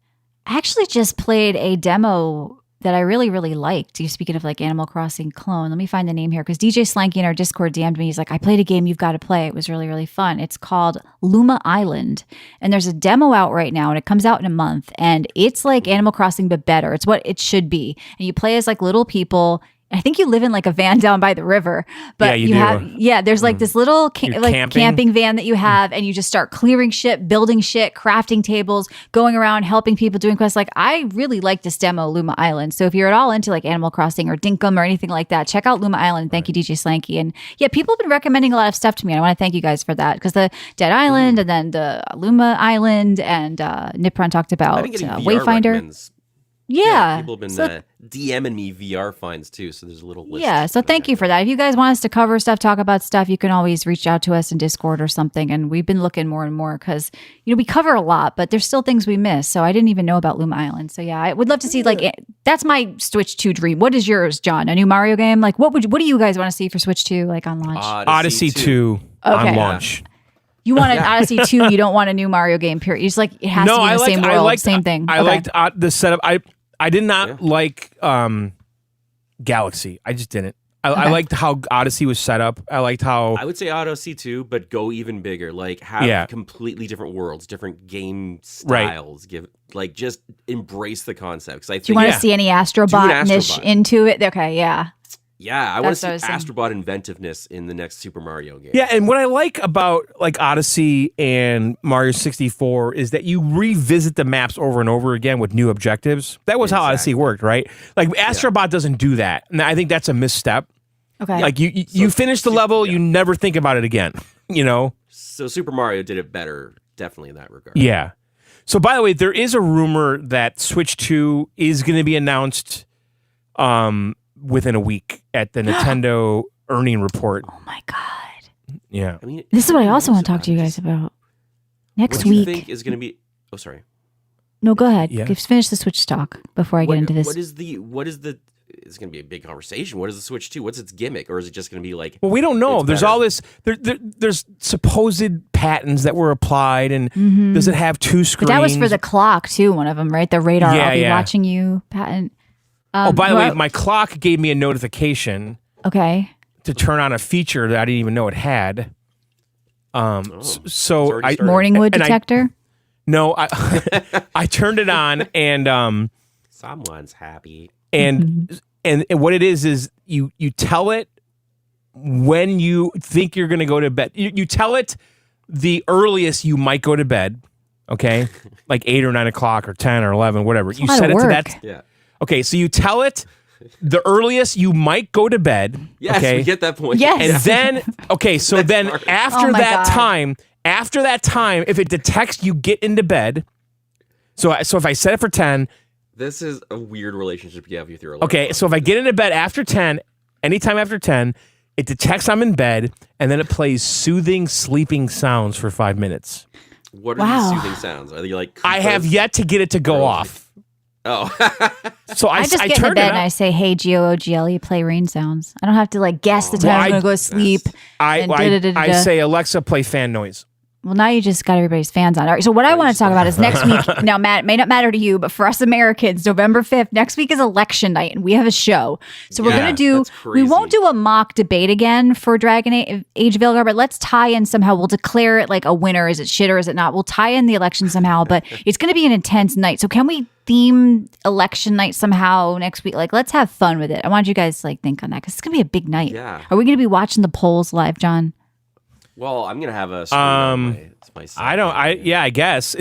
I actually just played a demo that I really, really liked. You speaking of like Animal Crossing clone, let me find the name here because DJ Slanky in our Discord DM'd me. He's like, I played a game you've got to play. It was really, really fun. It's called Luma Island. And there's a demo out right now and it comes out in a month. And it's like Animal Crossing, but better. It's what it should be. And you play as like little people I think you live in like a van down by the river, but Yeah, you do. have there's like this little camping van that you have, and you just start clearing shit, building shit, crafting tables, going around helping people doing quests. Like, I really like this demo Luma Island. So if you're at all into like Animal Crossing or Dinkum or anything like that, check out Luma Island. Thank you, DJ Slanky. And yeah, people have been recommending a lot of stuff to me, and I want to thank you guys for that, because the Dead Island and then the Luma Island and Nippon talked about Wayfinder. Recommends. Yeah. People have been DMing me VR finds too, so there's a little list. Yeah, so thank you for that. If you guys want us to cover stuff, talk about stuff, you can always reach out to us in Discord or something. And we've been looking more and more because, we cover a lot, but there's still things we miss. So I didn't even know about Luma Island. So yeah, I would love to see, that's my Switch 2 dream. What is yours, John? A new Mario game? Like, what do you guys want to see for Switch 2, like on launch? Odyssey 2 on launch. You want an Odyssey 2, you don't want a new Mario game, period. You just like, it has to be in the same world, same thing. I liked the setup. I did not like Galaxy. I just didn't. I liked how Odyssey was set up. I liked how... I would say Odyssey 2, but go even bigger. Like, have completely different worlds, different game styles. Right. Just embrace the concept. Do you want to see any Astrobot-ish into it? Okay, yeah. Yeah, I want to see Astrobot inventiveness in the next Super Mario game. Yeah, and what I like about like Odyssey and Mario 64 is that you revisit the maps over and over again with new objectives. That was how Odyssey worked, right? Like Astrobot doesn't do that, and I think that's a misstep. Okay, like you finish the level, you never think about it again. So Super Mario did it better, definitely in that regard. Yeah. So by the way, there is a rumor that Switch 2 is going to be announced within a week at the Nintendo earning report. Oh my god! Yeah, this is what I also want to talk to you guys about next week. What do you think is going to be? Oh, sorry. No, go ahead. Yeah. Finish the Switch talk before I get into this. What is the? It's going to be a big conversation. What is the Switch 2? What's its gimmick, or is it just going to be like? Well, we don't know. There's all this. There's supposed patents that were applied, and does it have two screens? But that was for the clock too. One of them, right? The radar. I'll be watching you patent. By the way, my clock gave me a notification. Okay. To turn on a feature that I didn't even know it had. So I morning wood detector. I turned it on and someone's happy. And what it is you tell it when you think you're going to go to bed. You tell it the earliest you might go to bed. Okay, like 8 or 9 o'clock or 10 or 11, whatever. You set it to that. Yeah. Okay, so you tell it the earliest you might go to bed. Yes, okay? we get that point. Yes. And then, so then after that time, if it detects you get into bed, so if I set it for 10. This is a weird relationship you have with your alarm. Okay, so if I get into bed after 10, anytime after 10, it detects I'm in bed, and then it plays soothing sleeping sounds for 5 minutes. What are these soothing sounds? Are they like... I have yet to get it to go off. Oh. So I just get in bed and I say, hey, G-O-O-G-L-E, play rain sounds. I don't have to guess the time I'm going to go to sleep. I say, Alexa, play fan noise. Well, now you just got everybody's fans on. All right, so what I want to talk about is next week. Now, Matt, it may not matter to you, but for us Americans, November 5th, next week is election night, and we have a show. So we're going to we won't do a mock debate again for Dragon Age of Veilguard, but let's tie in somehow. We'll declare it like a winner. Is it shit or is it not? We'll tie in the election somehow, but it's going to be an intense night. So can we theme election night somehow next week? Let's have fun with it. I want you guys to think on that because it's going to be a big night. Yeah. Are we going to be watching the polls live, John? Well, I'm gonna have a screen I guess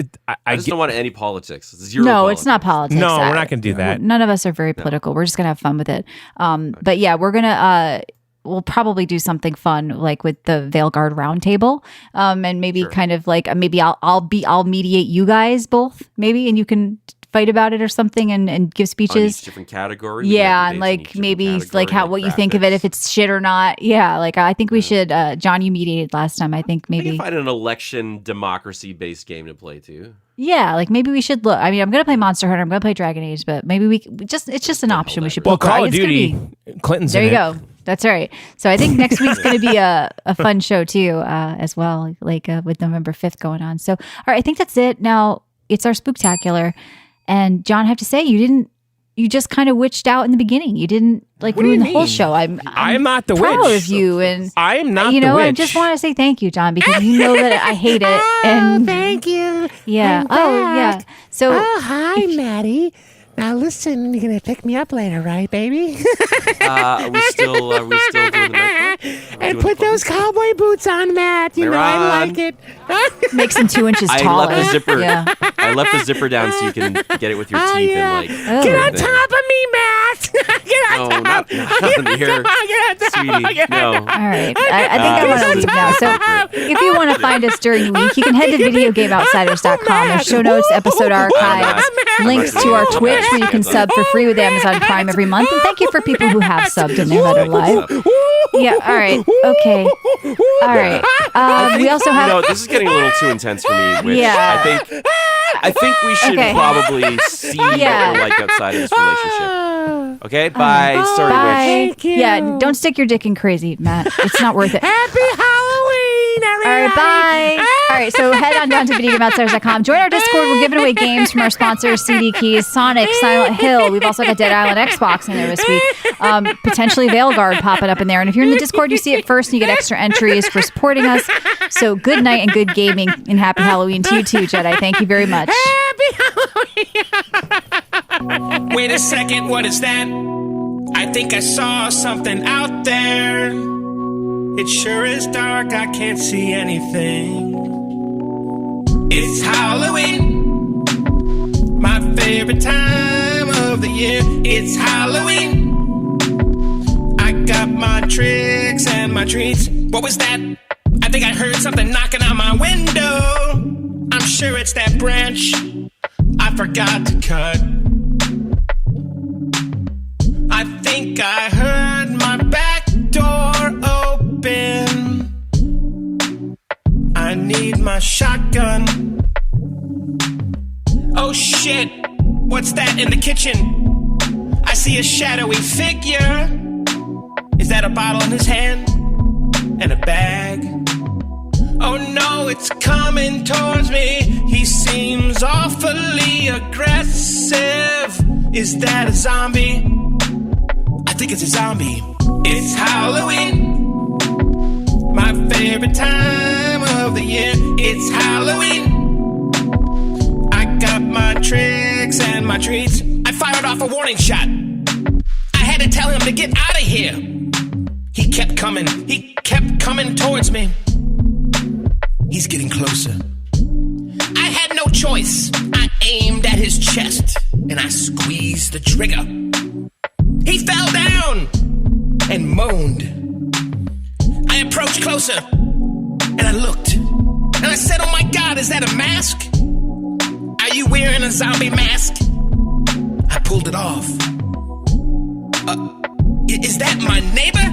I just don't want any politics. Zero. No, politics. It's not politics. No, we're not gonna do that. None of us are very political. We're just gonna have fun with it. But yeah, we're gonna we'll probably do something fun with the Veilguard roundtable, and maybe kind of maybe I'll mediate you guys both maybe, and you can fight about it or something and give speeches. On each different category. Yeah, and maybe what you think of it, if it's shit or not. Yeah, I think we should. John, you mediated last time. I think maybe we can find an election democracy based game to play too. Yeah, maybe we should look. I mean, I'm gonna play Monster Hunter. I'm gonna play Dragon Age, but maybe it's just an option we should. Well, Call of Duty. Clinton's there. You go. That's right. So I think next week's going to be a fun show too, as well. With November 5th going on. So all right, I think that's it. Now it's our Spooktacular. And John, I have to say, you just kind of witched out in the beginning. You didn't ruin the whole show. I'm not the proud witch. of you, and I am not. The witch. I just want to say thank you, John, because you know that I hate it. And thank you. Yeah. I'm back. Yeah. So hi, Maddie. Now listen, you're gonna pick me up later, right, baby? Are we still doing the microphone? And put those cowboy boots on, Matt. You know I like it. Makes him 2 inches I taller. left the zipper. Yeah. I left the zipper down so you can get it with your teeth and like. Get on everything. top of me, Matt. Get on No, top. not on here, Come on, get on top. sweetie. No. All right. I think I want to leave now. So if you want to find us during the week, you can head to videogameoutsiders.com. There's show notes, episode archives, links to our Twitch where you can sub for free with Amazon Prime every month. And thank you for people who have subbed in there that are live. Yeah, all right. Okay. All right. We also have... this is getting a little too intense for me, which Yeah. I think we should Okay. probably see what we're like outside of this relationship. Okay? Bye. Sorry, Bye. Witch. Yeah, don't stick your dick in crazy, Matt. It's not worth it. Happy Halloween, All everybody. right, bye. All right, so head on down to videogameoutsiders.com. Join our Discord. We're giving away games from our sponsors, CD Keys, Sonic, Silent Hill. We've also got Dead Island Xbox in there this week. Potentially Veilguard popping up in there. And if you're in the Discord, you see it first and you get extra entries for supporting us. So good night and good gaming and happy Halloween to you too, Jedi. Thank you very much. Wait a second, what is that? I think I saw something out there. It sure is dark, I can't see anything. It's Halloween, my favorite time of the year. It's Halloween. I got my tricks and my treats. What was that? I think I heard something knocking on my window. I'm sure it's that branch I forgot to cut. I think I heard my back door open. I need my shotgun. Oh shit, what's that in the kitchen? I see a shadowy figure. Is that a bottle in his hand? And a bag? Oh no, it's coming towards me. He seems awfully aggressive. Is that a zombie? I think it's a zombie. It's Halloween, my favorite time of the year. It's Halloween. I got my tricks and my treats. I fired off a warning shot. I had to tell him to get out of here. He kept coming towards me. He's getting closer. I had no choice. I aimed at his chest and I squeezed the trigger. He fell down and moaned. I approached closer and I looked and I said, oh my God, is that a mask? Are you wearing a zombie mask? I pulled it off. Is that my neighbor?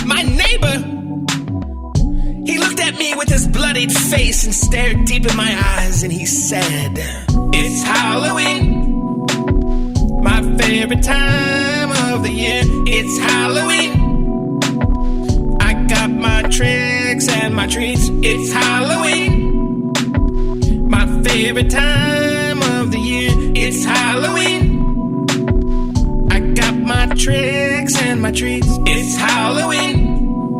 My neighbor? He looked at me with his bloodied face and stared deep in my eyes and he said, it's Halloween, my favorite time of the year. It's Halloween. I got my tricks and my treats. It's Halloween, my favorite time of the year. It's Halloween. I got my tricks and my treats. It's Halloween,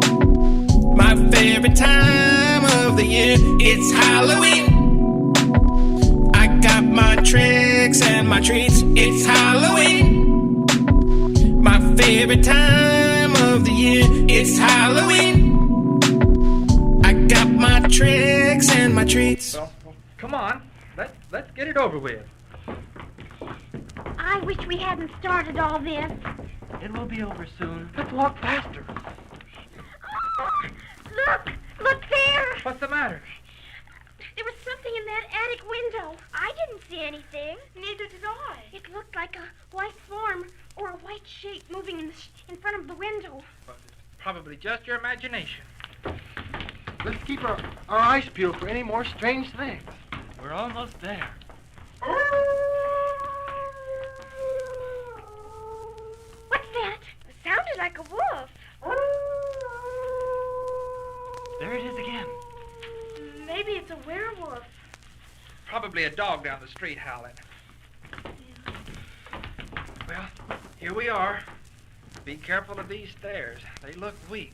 my favorite time of the year. It's Halloween. I got my tricks and my treats. It's Halloween, my favorite time of the year. It's Halloween. I got my tricks and my treats. Well, come on. Let's get it over with. I wish we hadn't started all this. It will be over soon. Let's walk faster. Oh, look there. What's the matter? There was something in that attic window. I didn't see anything. Neither did I. It looked like a white form or a white shape moving in front of the window. Well, it's probably just your imagination. Let's keep our eyes peeled for any more strange things. We're almost there. What's that? It sounded like a wolf. There it is again. Maybe it's a werewolf. Probably a dog down the street howling. Well, here we are. Be careful of these stairs. They look weak.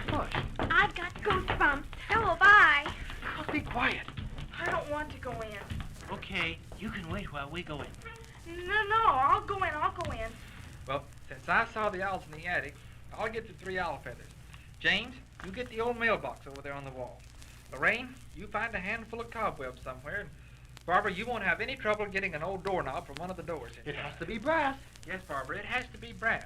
Push. I've got goosebumps. So have I. Be quiet. I don't want to go in. Okay, you can wait while we go in. No, I'll go in. Well, since I saw the owls in the attic, I'll get the 3 owl feathers. James, you get the old mailbox over there on the wall. Lorraine, you find a handful of cobwebs somewhere. And Barbara, you won't have any trouble getting an old doorknob from one of the doors in It here. has to be brass. Yes, Barbara, it has to be brass.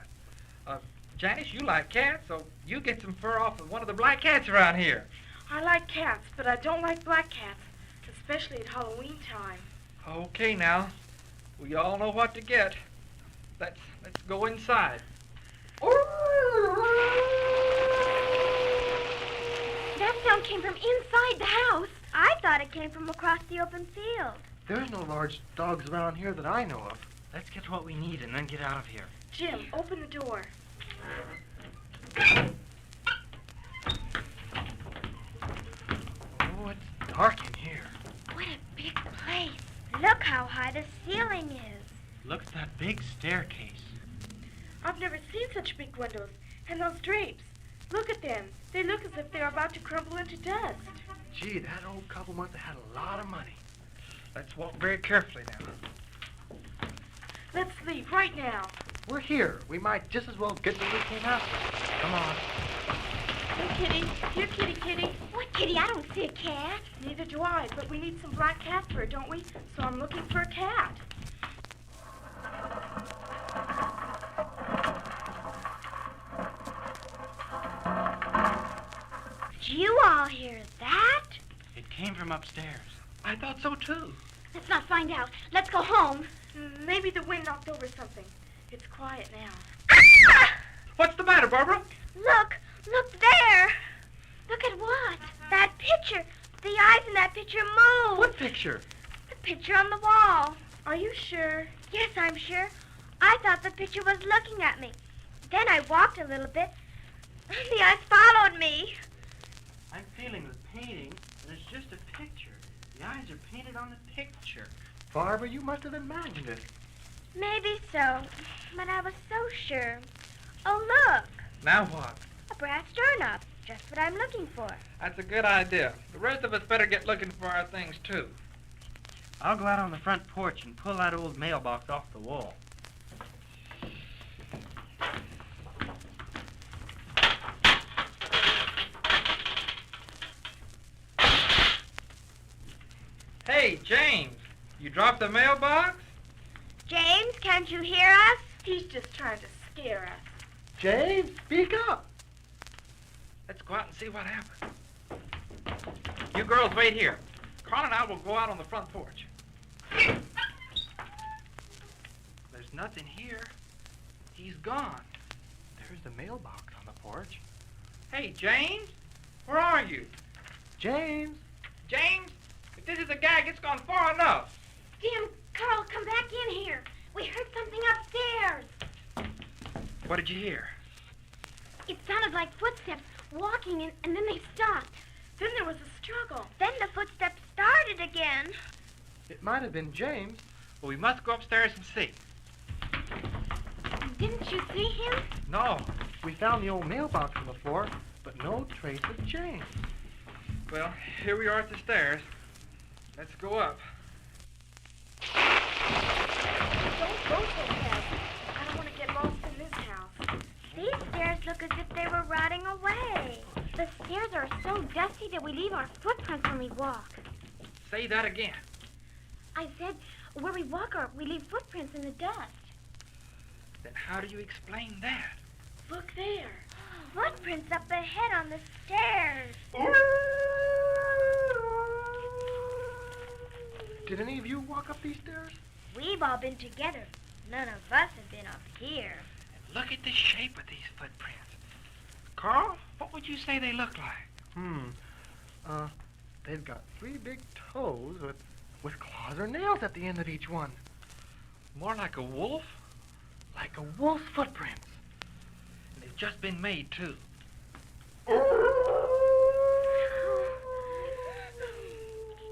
Janice, you like cats, so you get some fur off of one of the black cats around here. I like cats, but I don't like black cats, especially at Halloween time. Okay, now, we all know what to get. Let's go inside. That sound came from inside the house. I thought it came from across the open field. There's no large dogs around here that I know of. Let's get what we need and then get out of here. Jim, open the door. Oh, it's dark in here. What a big place. Look how high the ceiling is. Look at that big staircase. I've never seen such big windows. And those drapes. Look at them. They look as if they're about to crumble into dust. Gee, that old couple must have had a lot of money. Let's walk very carefully now. Let's leave right now. We're here. We might just as well get where we came after. Come on. Hey, Kitty. Here, Kitty. What, Kitty? I don't see a cat. Neither do I, but we need some black cat fur, don't we? So I'm looking for a cat. Did you all hear that? It came from upstairs. I thought so too. Let's not find out. Let's go home. Maybe the wind knocked over something. It's quiet now. What's the matter, Barbara? Look there. Look at what? That picture. The eyes in that picture move. What picture? The picture on the wall. Are you sure? Yes, I'm sure. I thought the picture was looking at me. Then I walked a little bit. The eyes followed me. I'm feeling the painting, and it's just a picture. The eyes are painted on the picture. Barbara, you must have imagined it. Maybe so, but I was so sure. Oh, look. Now what? A brass doorknob. Just what I'm looking for. That's a good idea. The rest of us better get looking for our things, too. I'll go out on the front porch and pull that old mailbox off the wall. Hey, James, you dropped the mailbox? James, can't you hear us? He's just trying to scare us. James, speak up. Let's go out and see what happened. You girls wait here. Carl and I will go out on the front porch. There's nothing here. He's gone. There's the mailbox on the porch. Hey, James, where are you? James. James, if this is a gag, it's gone far enough. Jim, Carl, come back in here. We heard something upstairs. What did you hear? It sounded like footsteps walking, and then they stopped. Then there was a struggle. Then the footsteps started again. It might have been James. Well, we must go upstairs and see. Didn't you see him? No. We found the old mailbox on the floor, but no trace of James. Well, here we are at the stairs. Let's go up. Don't go so fast. I don't want to get lost in this house. These stairs look as if they were rotting away. The stairs are so dusty that we leave our footprints when we walk. Say that again. I said, where we walk, we leave footprints in the dust. Then how do you explain that? Look there. Footprints up ahead on the stairs. Did any of you walk up these stairs? We've all been together. None of us have been up here. Look at the shape of these footprints. Carl, what would you say they look like? They've got 3 big toes with claws or nails at the end of each one. More like a wolf? Like a wolf's footprints. And they've just been made, too.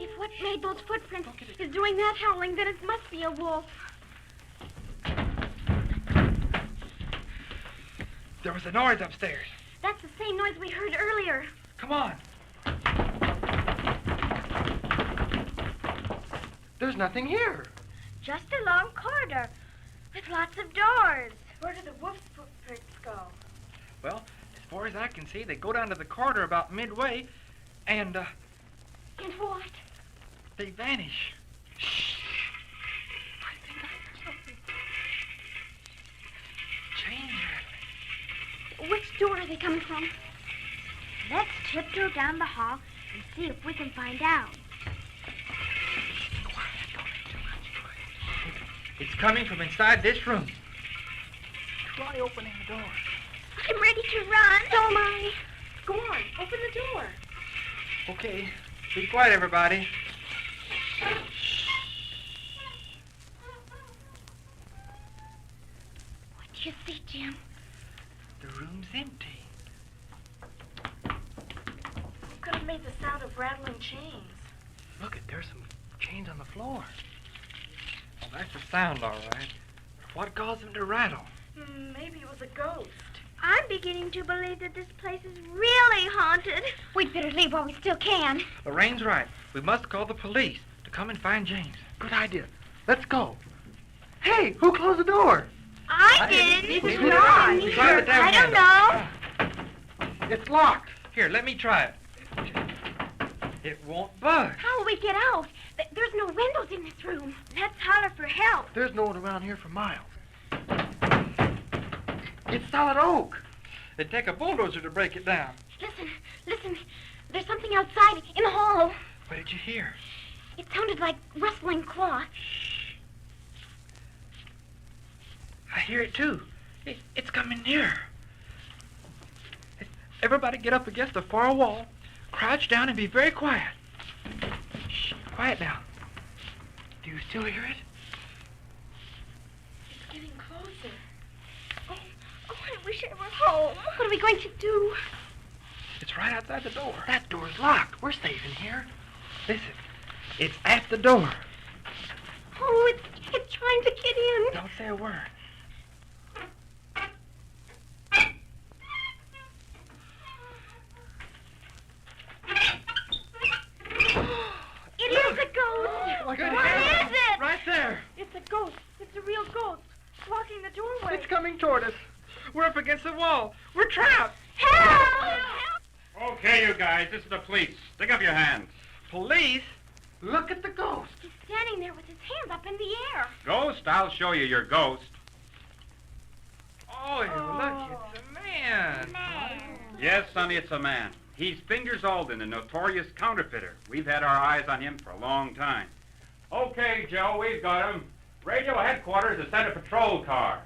If what made those footprints is doing that howling, then it must be a wolf. There was a noise upstairs. That's the same noise we heard earlier. Come on. There's nothing here. Just a long corridor with lots of doors. Where do the wolf's footprints go? Well, as far as I can see, they go down to the corridor about midway, and And what? they vanish. I think I know. Change. Which door are they coming from? Let's tiptoe down the hall and see if we can find out. It's coming from inside this room. Try opening the door. I'm ready to run. So am I. Go on, open the door. Okay, be quiet, everybody. What do you see, Jim? The room's empty. Who could have made the sound of rattling chains? Look, there's some chains on the floor. Well, that's the sound, all right. What caused them to rattle? Maybe it was a ghost. I'm beginning to believe that this place is really haunted. We'd better leave while we still can. Lorraine's right. We must call the police to come and find James. Good idea. Let's go. Hey, who closed the door? I did. Neither It's did not I. me. Try the damn I don't handle. know. It's locked. Here, let me try it. It won't budge. How will we get out? There's no windows in this room. Let's holler for help. There's no one around here for miles. It's solid oak. It'd take a bulldozer to break it down. Listen. There's something outside in the hall. What did you hear? It sounded like rustling cloth. I hear it too. It's coming nearer. Everybody get up against the far wall, crouch down, and be very quiet. Shh, quiet now. Do you still hear it? It's getting closer. Oh, I wish I were home. What are we going to do? It's right outside the door. That door's locked. We're safe in here. Listen, it's at the door. Oh, it's trying to get in. Don't say a word. It is a ghost. Like Good What heavens. is it? Right there. It's a ghost. It's a real ghost. It's blocking the doorway. It's coming toward us. We're up against the wall. We're trapped. Help! Okay, you guys, this is the police. Stick up your hands. Police? Look at the ghost. He's standing there with his hands up in the air. Ghost, I'll show you your ghost. Oh, look, it's a man. Yes, Sonny, it's a man. He's Fingers Alden, the notorious counterfeiter. We've had our eyes on him for a long time. Okay, Joe, we've got him. Radio headquarters has sent a patrol car.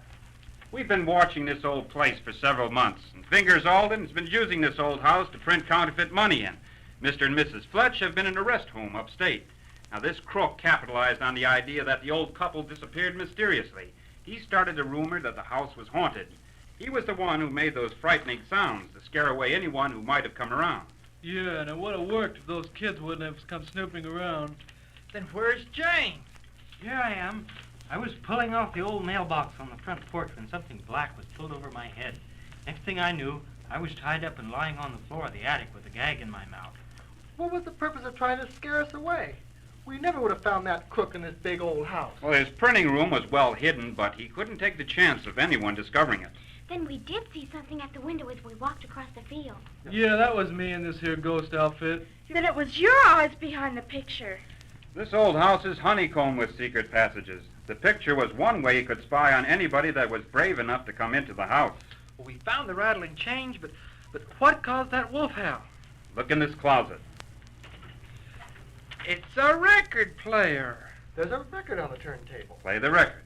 We've been watching this old place for several months, and Fingers Alden has been using this old house to print counterfeit money in. Mr. and Mrs. Fletch have been in a rest home upstate. Now, this crook capitalized on the idea that the old couple disappeared mysteriously. He started a rumor that the house was haunted. He was the one who made those frightening sounds to scare away anyone who might have come around. Yeah, and it would have worked if those kids wouldn't have come snooping around. Then where's James? Here I am. I was pulling off the old mailbox on the front porch when something black was pulled over my head. Next thing I knew, I was tied up and lying on the floor of the attic with a gag in my mouth. What was the purpose of trying to scare us away? We never would have found that crook in this big old house. Well, his printing room was well hidden, but he couldn't take the chance of anyone discovering it. Then we did see something at the window as we walked across the field. Yeah, that was me in this here ghost outfit. Then it was your eyes behind the picture. This old house is honeycombed with secret passages. The picture was one way you could spy on anybody that was brave enough to come into the house. Well, we found the rattling chains, but what caused that wolf howl? Look in this closet. It's a record player. There's a record on the turntable. Play the record.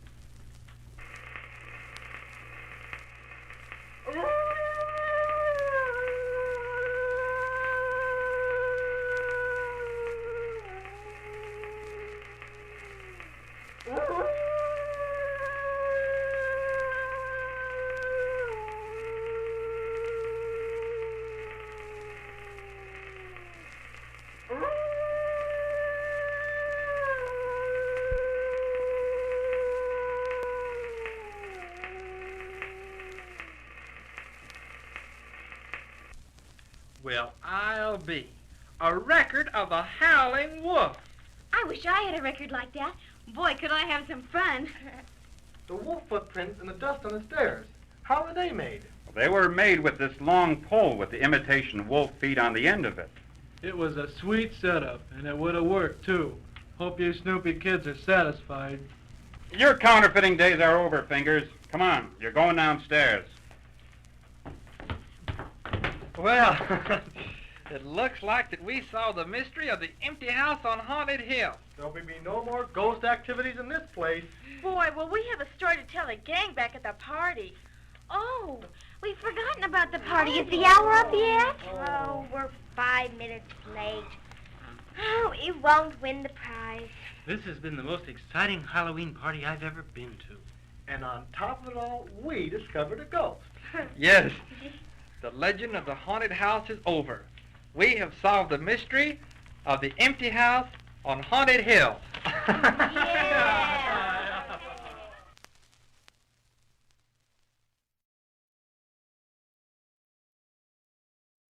Well, I'll be. A record of a howling wolf. I wish I had a record like that. Boy, could I have some fun. The wolf footprints in the dust on the stairs. How are they made? They were made with this long pole with the imitation wolf feet on the end of it. It was a sweet setup, and it would have worked, too. Hope you Snoopy kids are satisfied. Your counterfeiting days are over, Fingers. Come on, you're going downstairs. Well, it looks like that we solved the mystery of the empty house on Haunted Hill. There'll be no more ghost activities in this place. Boy, will we have a story to tell the gang back at the party. Oh, we've forgotten about the party. Is the hour up yet? Oh, we're 5 minutes late. Oh, it won't win the prize. This has been the most exciting Halloween party I've ever been to. And on top of it all, we discovered a ghost. Yes, the legend of the haunted house is over. We have solved the mystery of the empty house on Haunted Hill. Yeah.